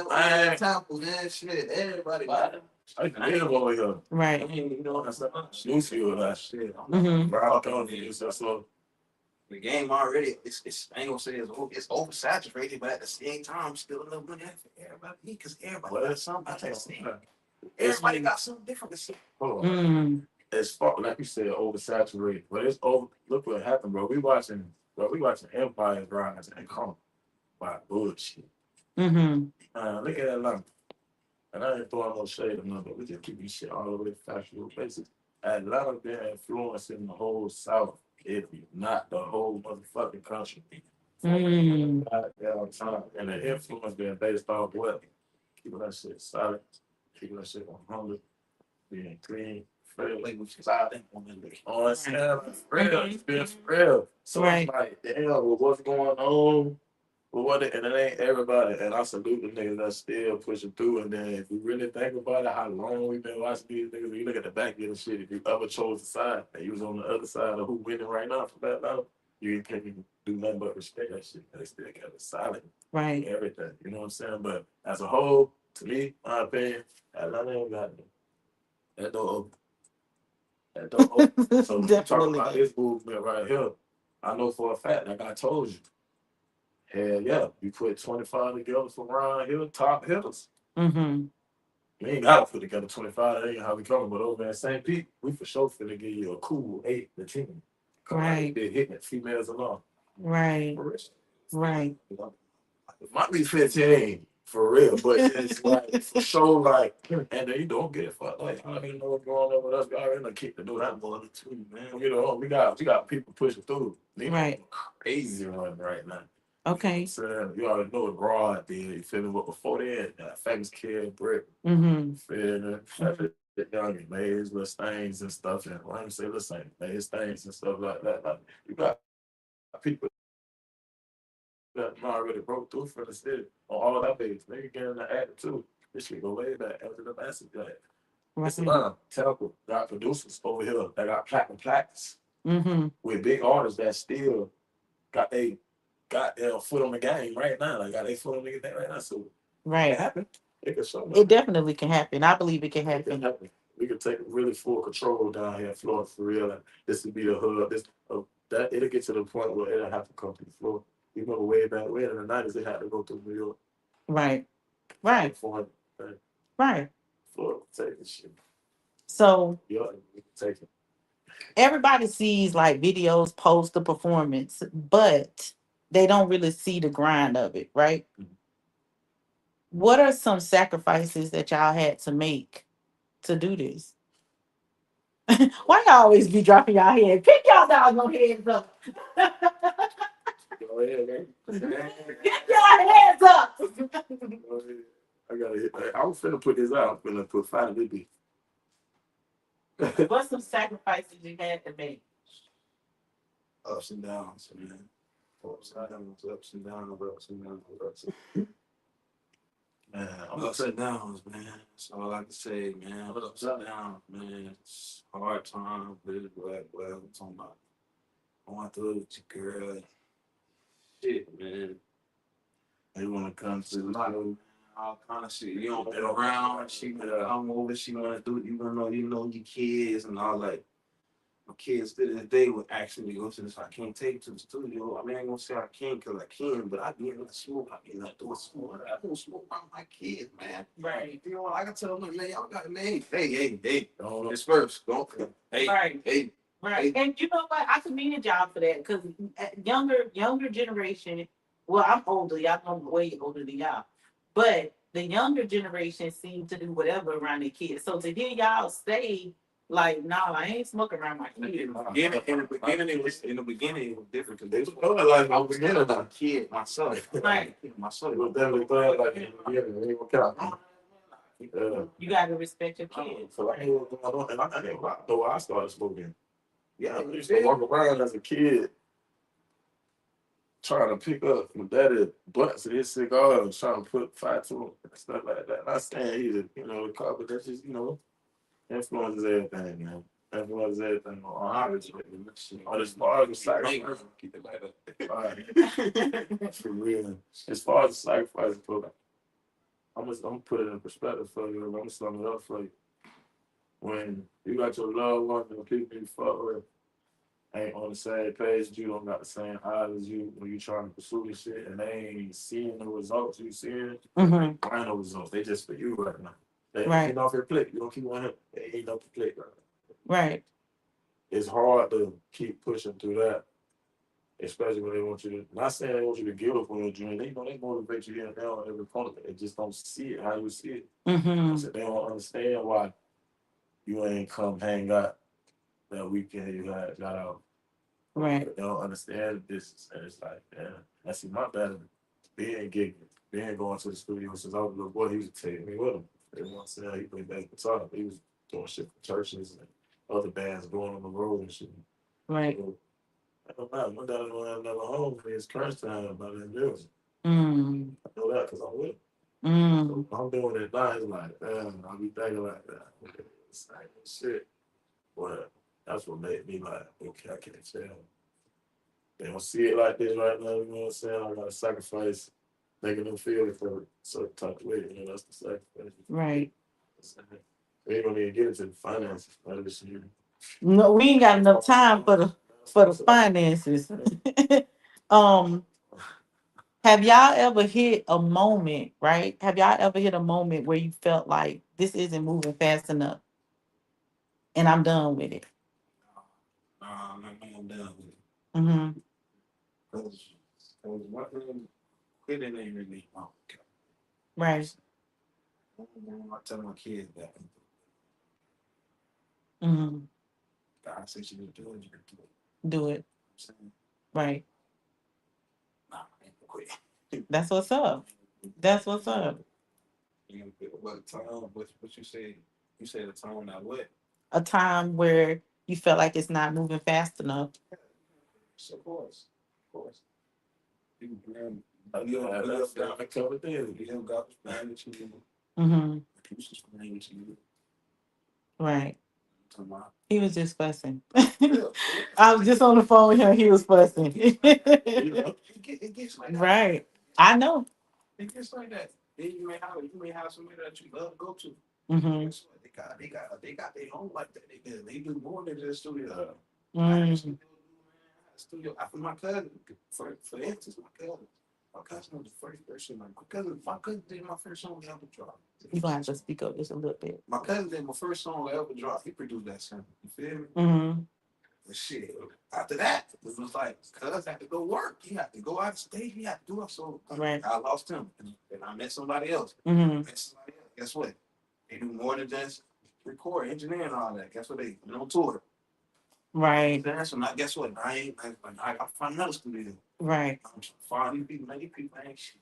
Man, Temple, man, shit, everybody. I can live over here. Right. I mean, you know, That's Newsfield, that shit. Mhm. Brown County, so the game already, it's I ain't gonna say it's oversaturated, but at the same time, still a little bit for everybody because everybody got something to say. Everybody got something different to say. hold on. Mm. It's fuck like you said, oversaturated. But it's over. Look what happened, bro. We watching Empire Rise and come by bullshit. Mhm. Look at that number. And I ain't throwing no shade or nothing, but we just keep this shit all the way factual basis. Atlanta been influencing the whole South, if not the whole motherfucking country. Mm. Goddamn time. And the influence being based off what? Keeping that shit solid, keeping that shit 100, being clean, fair, solid. On real, it's been real. So Right. it's like, damn, well, what's going on? But what and it ain't everybody, and I salute the niggas that still pushing through. And then if you really think about it, how long we've been watching these niggas, when you look at the back end of shit, if you ever chose the side and you was on the other side of who winning right now for that now, you can't even do nothing but respect that shit. They still got it solid, Right. everything. You know what I'm saying? But as a whole, to me, my opinion, Atlanta ain't got that door open. That door open. So when you talk Definitely. about this movement right here, I know for a fact, like I told you. Hell yeah, you put 25 together from around here, top hitters. Mhm. We ain't gotta put together 25, that ain't how we coming, but over in St. Pete, we for sure finna give you a cool 8 to 10. Right. They're hitting it, females alone. Right. For real. Right. It might be 15, for real, but it's like, for sure, like, and then you don't get it fucked. Like, I don't even know what's going on with us. We already done kicked the door that boy too, man. You know, we got people pushing through. They Right. crazy run right now. Okay. So you already know it broad then. You feel me? But before that, famous kid, Brick, Mhm. feel me? Young maze, little stains and stuff. And when I say little stains, maze stains and stuff like that. Like, you got people that already broke through for the city on all that base. They can get in the act too. This shit go way back after the massive day. It's Right. Telco got producers over here that got platinum plaques Mhm. with big artists that still got their foot on the game right now. Like got their foot on the game right now. So it Right. can happen. It can show It definitely can happen. I believe it can It can happen. happen. We can take really full control down here in Florida for real. And this would be the hub. That it'll get to the point where it'll have to come to Florida. You remember way back when in the 90s, it had to go through New York. Right. Right. Florida, Right. Florida take this shit. So Yeah, we can take it. everybody sees like videos post the performance, but they don't really see the grind of it, right? Mhm. What are some sacrifices that y'all had to make to do this? Why y'all always be dropping y'all head? Pick y'all doggone heads up. Go ahead, man. Pick y'all heads up. Go ahead. I gotta hit that. I was finna put this out. I'm finna put 5 What's some sacrifices you had to make? Ups and downs, man. Ups and downs, ups and downs, ups and downs, ups and downs. Man, Ups and downs, man. That's all I can say, man. Ups and downs, man. It's hard time, really, well, I'm talking about going through it with your girl. Shit, man. they wanna come to the show. All kind of shit. You don't get around. She wanna come over. She wanna do it. You know your kids and all that. My kids to this day would actually go to this. I can't take you to the studio. I mean, I ain't gonna say I can't because I can, but I be able to smoke. I be not doing smoke. I don't smoke around my kids, man. Right. You know, I can tell them, man, y'all got man. Hey. Don't disperse. Don't. Hey, Right. hey. Right. And you know what? I commend y'all for that because younger generation, well, I'm older. Y'all know I'm way older than y'all. But the younger generation seem to do whatever around their kids. So to hear y'all say, like, no, I ain't smoking around my kids. In the beginning it was different because They was feeling like I I was was getting getting a kid myself. Right. Myself. It was definitely felt like yeah, they were counting. You gotta respect your kids. So I knew what was going on, and I know why I started smoking. Yeah, I used to walk around as a kid trying to pick up my daddy butts of his cigars, trying to put fire to him and stuff like that. Not saying he's a car, but that's just, influences everything, man. Influences everything on how it's written. On as far as the sacrifice, keep it like that. All right. For real. As far as the sacrifice, bro, I'm gonna put it in perspective for you. I'm gonna sum it up for you. When you got your loved ones and the people you fuck with ain't on the same page, you don't got the same eyes as you when you trying to pursue this shit, and they ain't seeing the results you seeing. Final results. They just for you right now. They ain't off your plate. You don't keep on him. They ain't off your plate right now. Right. It's hard to keep pushing through that, especially when they want you to. Not saying they want you to give up on your dream. They motivate you here and there on every point. They just don't see it how you see it. So they don't understand why you ain't come hang out that weekend you got out. Right. They don't understand the distance. And it's like, damn, I see my dad being gigging, being going to the studio since I was a little boy. He used to take me with him. You know what I'm saying? He played bass guitar. He was doing shit for churches and other bands going on the road and shit. Right. So, I don't know. My dad don't have another home for his crunch time about that music. I know that because I'm with him. So I'm doing it now. It's like, damn, I'll be thinking like that. It's like, shit. But that's what made me like, okay, I can't tell. They don't see it like this right now, you know what I'm saying? I gotta sacrifice making them feel it for a certain type of way, that's the sacrifice. Right. We ain't gonna even get into the finances of this year. No, we ain't got enough time for the finances. Have y'all ever hit a moment, right? Have y'all ever hit a moment where you felt like this isn't moving fast enough and I'm done with it? I'm done with it. Mm-hmm. Because what really quitting ain't really okay. Right. I tell my kids that. Mm-hmm. God says you do it, you can do it. Do it. I'm saying, Right. nah, I ain't gonna quit. That's what's up. That's what's up. What time? What you said? You said a time that what? A time where you felt like it's not moving fast enough. Of course. People bring a couple of things. you have got to plan what you do. Mm-hmm. People should plan what you do. Right. Tomorrow. He was just fussing. I was just on the phone with him. He was fussing. It gets like that. Right. I know. It gets like that. Then you may have somebody that you love to go to. Mm-hmm. Guess what? They got their home like that. They do more than just studio. Studio. After my cousin, for instance, my cousin was the first person. My cousin did my first song ever drop. You gonna have to speak up just a little bit. My cousin did my first song ever drop. He produced that song. You feel me? Mm-hmm. But shit, after that, it was like, cuz had to go work. He had to go out of state. He had to do it. So Right. I lost him. And I met somebody else. Mm-hmm. Guess what? They do more than just record, engineer, and all that. Guess what? They on tour. Right. So now, guess what? I find another studio. Right. I'm finding people, many people ain't shit.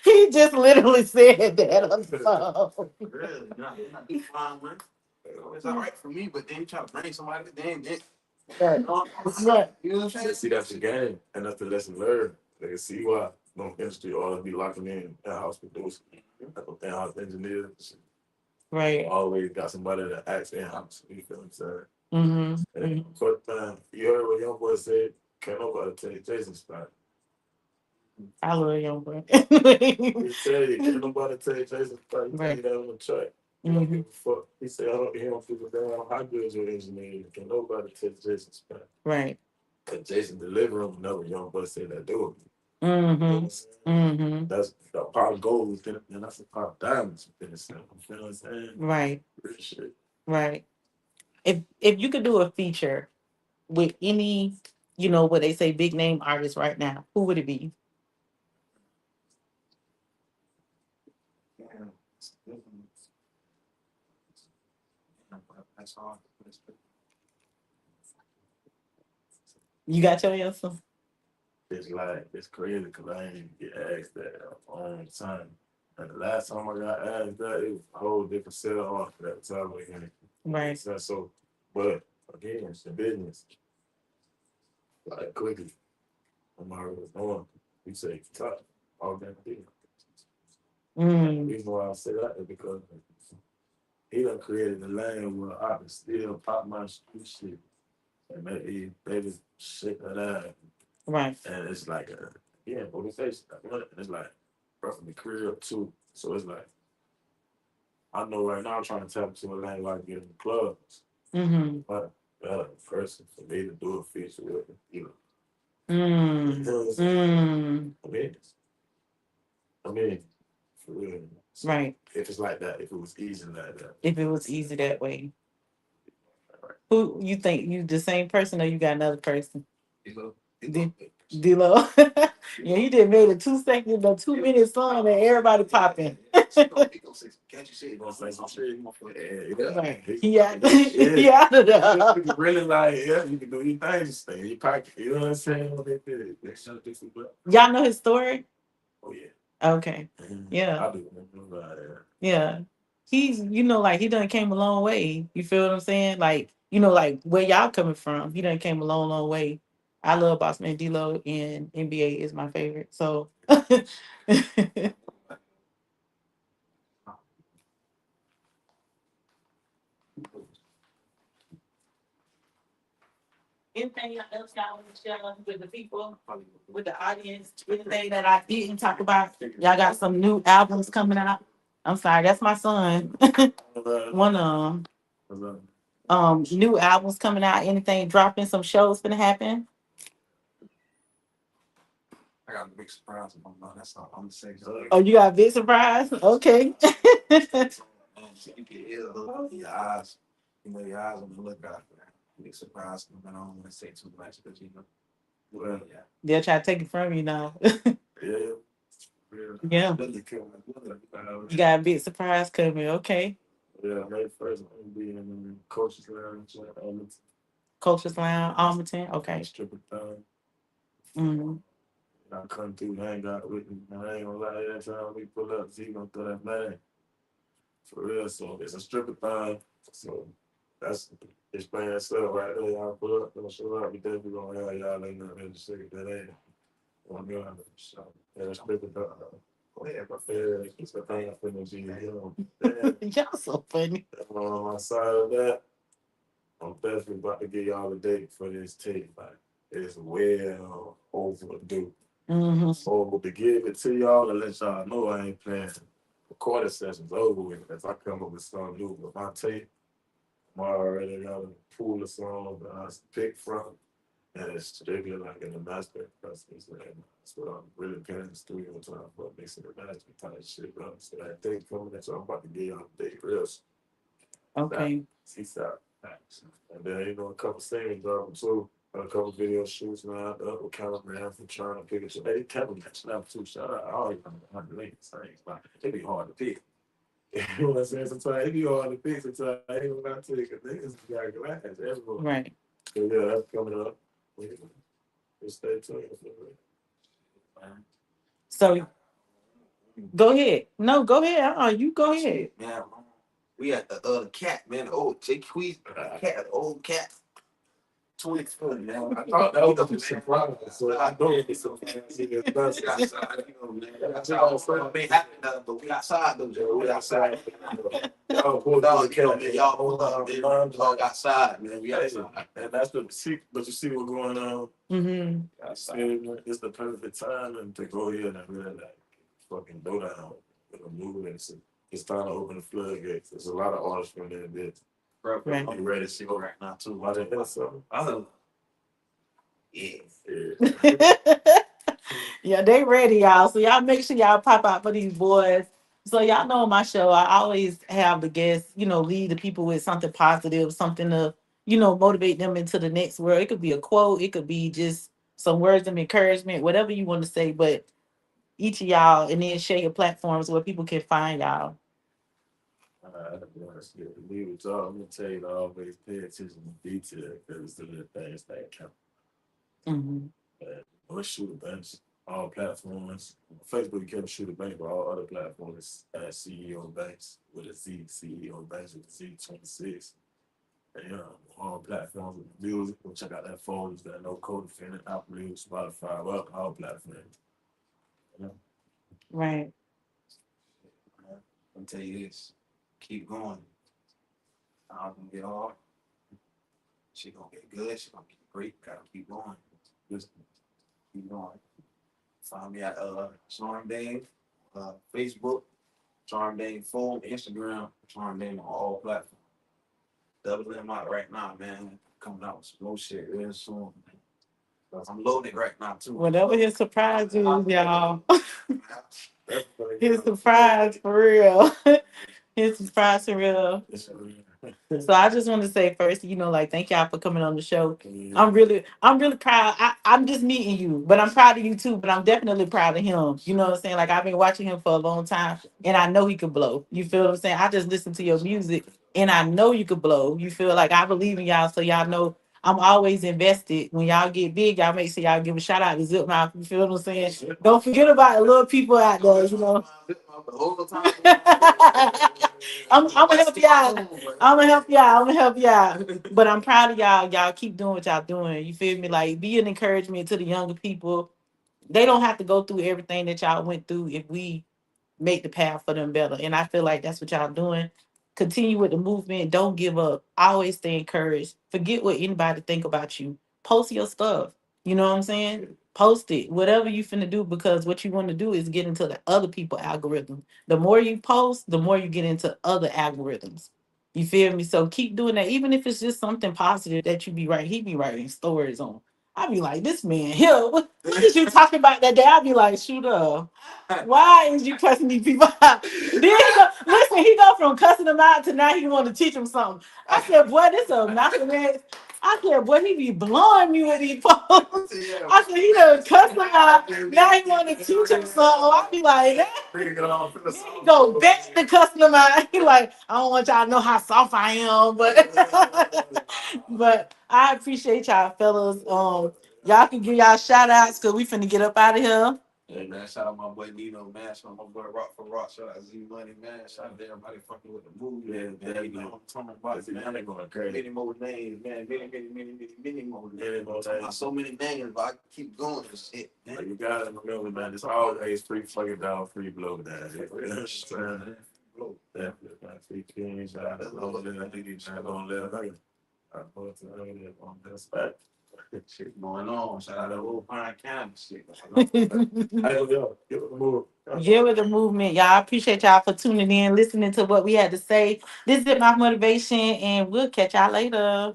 He just literally said that on the phone. Really? Not do fine, man. It's all right for me, but then you try to bring somebody, then Right. you know Right. what I'm saying? See, that's the game, and that's the lesson learned. They can see why no industry ought to be locking in house producers, in-house engineers. Right. Always got somebody that acts in-house. You feel what I'm saying? Mm-hmm. And first time, you heard what young boy said, can't nobody take Jason's spot. I love young boy. He tell you, can't nobody take Jason's spot. He tell you that on the track. He don't give a fuck. He said, I don't hear him people down how good your engineer is. Can't nobody take Jason's spot. Right. Cause Jason deliver him, never young boy said that do it. Mm-hmm. Mm-hmm. That's the pot of gold within it, and that's the pot of diamonds within itself. You know what I'm saying? Right. Real shit. Right. If you could do a feature with any, what they say, big name artist right now, who would it be? That's all. You got your answer? It's like, it's crazy because I ain't get asked that all the time. And the last time I got asked that, it was a whole different set of art for that time again. Right. So, but again, it's the business. Like quickly, I'm already knowing. We say cut all that thing. The reason why I say that is because he done created the lane where I can still pop my street shit and maybe baby shit that out. Right. And it's like motivation. And it's like from the career up too. So it's like I know right now I'm trying to tap into a lane like getting the clubs. But person for me to do a feature with it, you know. Because I mean, for real. So Right. if it's like that, if it was easy like that. If it was easy that way. Who you think you the same person or you got another person? D-Lo. Yeah, he just made a 2 second or 2 minute song and everybody popping. Can't you see it? Gonna say some shit. Right. He out of there. You can really like, yeah, you can do your thing, stay in your pocket. You know what I'm saying? What they did. They shut this up. Y'all know his story? Oh yeah. Okay. Yeah. I do remember that. Yeah. He's, like he done came a long way. You feel what I'm saying? Like, like where y'all coming from. He done came a long, long way. I love Boss Man D-Lo and NBA is my favorite. So anything else y'all want to share with the people, with the audience, anything that I didn't talk about? Y'all got some new albums coming out. I'm sorry, that's my son. One of them. New albums coming out, anything dropping, some shows gonna happen. I got a big surprise. That's all I'm saying. Oh, you got a big surprise? Okay. You can hear your eyes. Your eyes on the lookout for that. Big surprise. I don't want to say too much because well, yeah. They'll try to take it from you now. Yeah. Yeah. You got a big surprise coming. Okay. Yeah, May 1st, I'm be in Coach's Lounge, Coach's Lounge, Almaton. Okay. Stripper thing. I come through, hang out with me. I ain't gonna lie, that time we pull up, Z gonna throw that man. For real, so it's a stripper thing. So that's explain that stuff right there. Y'all pull up, don't show up. We definitely gonna have y'all in there in the second that ain't. On the other. So, yeah, stripper thing. Go ahead, my favorite. It's a thing for the G. Y'all so funny. On my side of that, I'm definitely about to give y'all a date for this tape. Like, it's well overdue. So to give it to y'all and let y'all know I ain't playing recording sessions over with. If I come up with something new with my tape, I'm already got a pool of songs that I pick from. And it's strictly like in the master process. That's what I'm really paying in the studio time for mixing the master type shit up. So that thing coming in, so I'm about to give y'all a date real soon. Okay. CSAP. And then, a couple singles up too. A couple video shoots now. The upper cameraman from trying to pick it. So they cameraman snap too. Shout out. I always want to link things, but it be hard to pick. You know what I'm saying? Sometimes it be hard to pick. Sometimes I ain't gonna tell you because niggas got glass everywhere. Right. So yeah, that's coming up. Just stay tuned. So go ahead. No, go ahead. You go ahead. Man, we at the other cat, man. The old J. Queez cat, the old cat. 24, man. I thought that was a surprise. So I know it's so fancy. That's outside, man. That's outside. Ain't happening nothing, but we outside though, Joe. We outside. Y'all pulled up, y'all pulled up, man. Y'all outside, man. We outside. And that's the see, but you see what's going on. It's the perfect time and to go ahead and really like fucking go down with a movement. It's time to open the floodgates. There's a lot of artists from there that Right. I'm ready to see right now too. Why they hear something? Yeah. Yeah, they ready, y'all. So y'all make sure y'all pop out for these boys. So y'all know on my show, I always have the guests, lead the people with something positive, something to, motivate them into the next world. It could be a quote, it could be just some words of encouragement, whatever you want to say. But each of y'all, and then share your platforms where people can find y'all. I'm gonna tell you to always pay attention to detail because it's the little things that count. Or shoot a bench, all platforms. Facebook, you can shoot a bank, but all other platforms at CEO Banks with a Z, CEO Banks with a Z26. And, all platforms with music. Go check out that phone. Got no code defendant, Apple Music, Spotify, well, all platforms. You know? Right. I'll tell you this. Keep going. I'm gonna get hard. She gonna get good. She gonna get great. Gotta keep going. Just keep going. Find me at Charm Dame, Facebook, Charm Dame Phone, Instagram, Charm Dame on all platforms. Double them out right now, man. Coming out with some more shit real soon, man. 'Cause I'm loaded right now too. Whatever his surprise is, y'all. His surprise for real. His surprise for real. So I just want to say first, like thank y'all for coming on the show. I'm really proud. I'm just meeting you, but I'm proud of you too. But I'm definitely proud of him. You know what I'm saying? Like I've been watching him for a long time, and I know he could blow. You feel what I'm saying? I just listen to your music, and I know you could blow. You feel like I believe in y'all, so y'all know I'm always invested. When y'all get big, y'all make sure y'all give a shout out to Zip Mouth. You feel what I'm saying? Don't forget about the little people out there. I'm gonna help y'all. I'm gonna help y'all. But I'm proud of y'all. Y'all keep doing what y'all doing. You feel me? Like be an encouragement to the younger people. They don't have to go through everything that y'all went through if we make the path for them better. And I feel like that's what y'all doing. Continue with the movement. Don't give up. Always stay encouraged. Forget what anybody think about you. Post your stuff. You know what I'm saying? Post it. Whatever you finna do, because what you want to do is get into the other people algorithm. The more you post, the more you get into other algorithms. You feel me? So keep doing that. Even if it's just something positive that you be writing. He be writing stories on. I be like, this man here, what is you talking about that day? I be like, shoot up. Why is you cussing these people out? Then he go from cussing them out to now he want to teach them something. I said, boy, this a Malcolm X. I said, boy, he be blowing me with these posts. I said, he done cussed them out. Now he want to teach him something. I be like, he go back to cussing them out. He like, I don't want y'all to know how soft I am, but I appreciate y'all, fellas. Y'all can give y'all shout outs because we finna get up out of here. Hey man, shout out my boy Nino, man. Shout out my boy Rock for Rock. Shout out Z Money, man. Shout out to everybody fucking with the movie. Yeah, man. You know what I'm talking about, man. They going crazy. Many more names, man. Many more names. So many names, but I keep going for shit, man. You gotta remember, man. It's always free fucking dog, free blow, man. Definitely, man. Free kings. Shout out to those that need to on live. I'm going to earlier on this back. Shit going on. Shout out to old Pine County shit. Get with the movement, y'all. I appreciate y'all for tuning in, listening to what we had to say. This is my motivation, and we'll catch y'all later.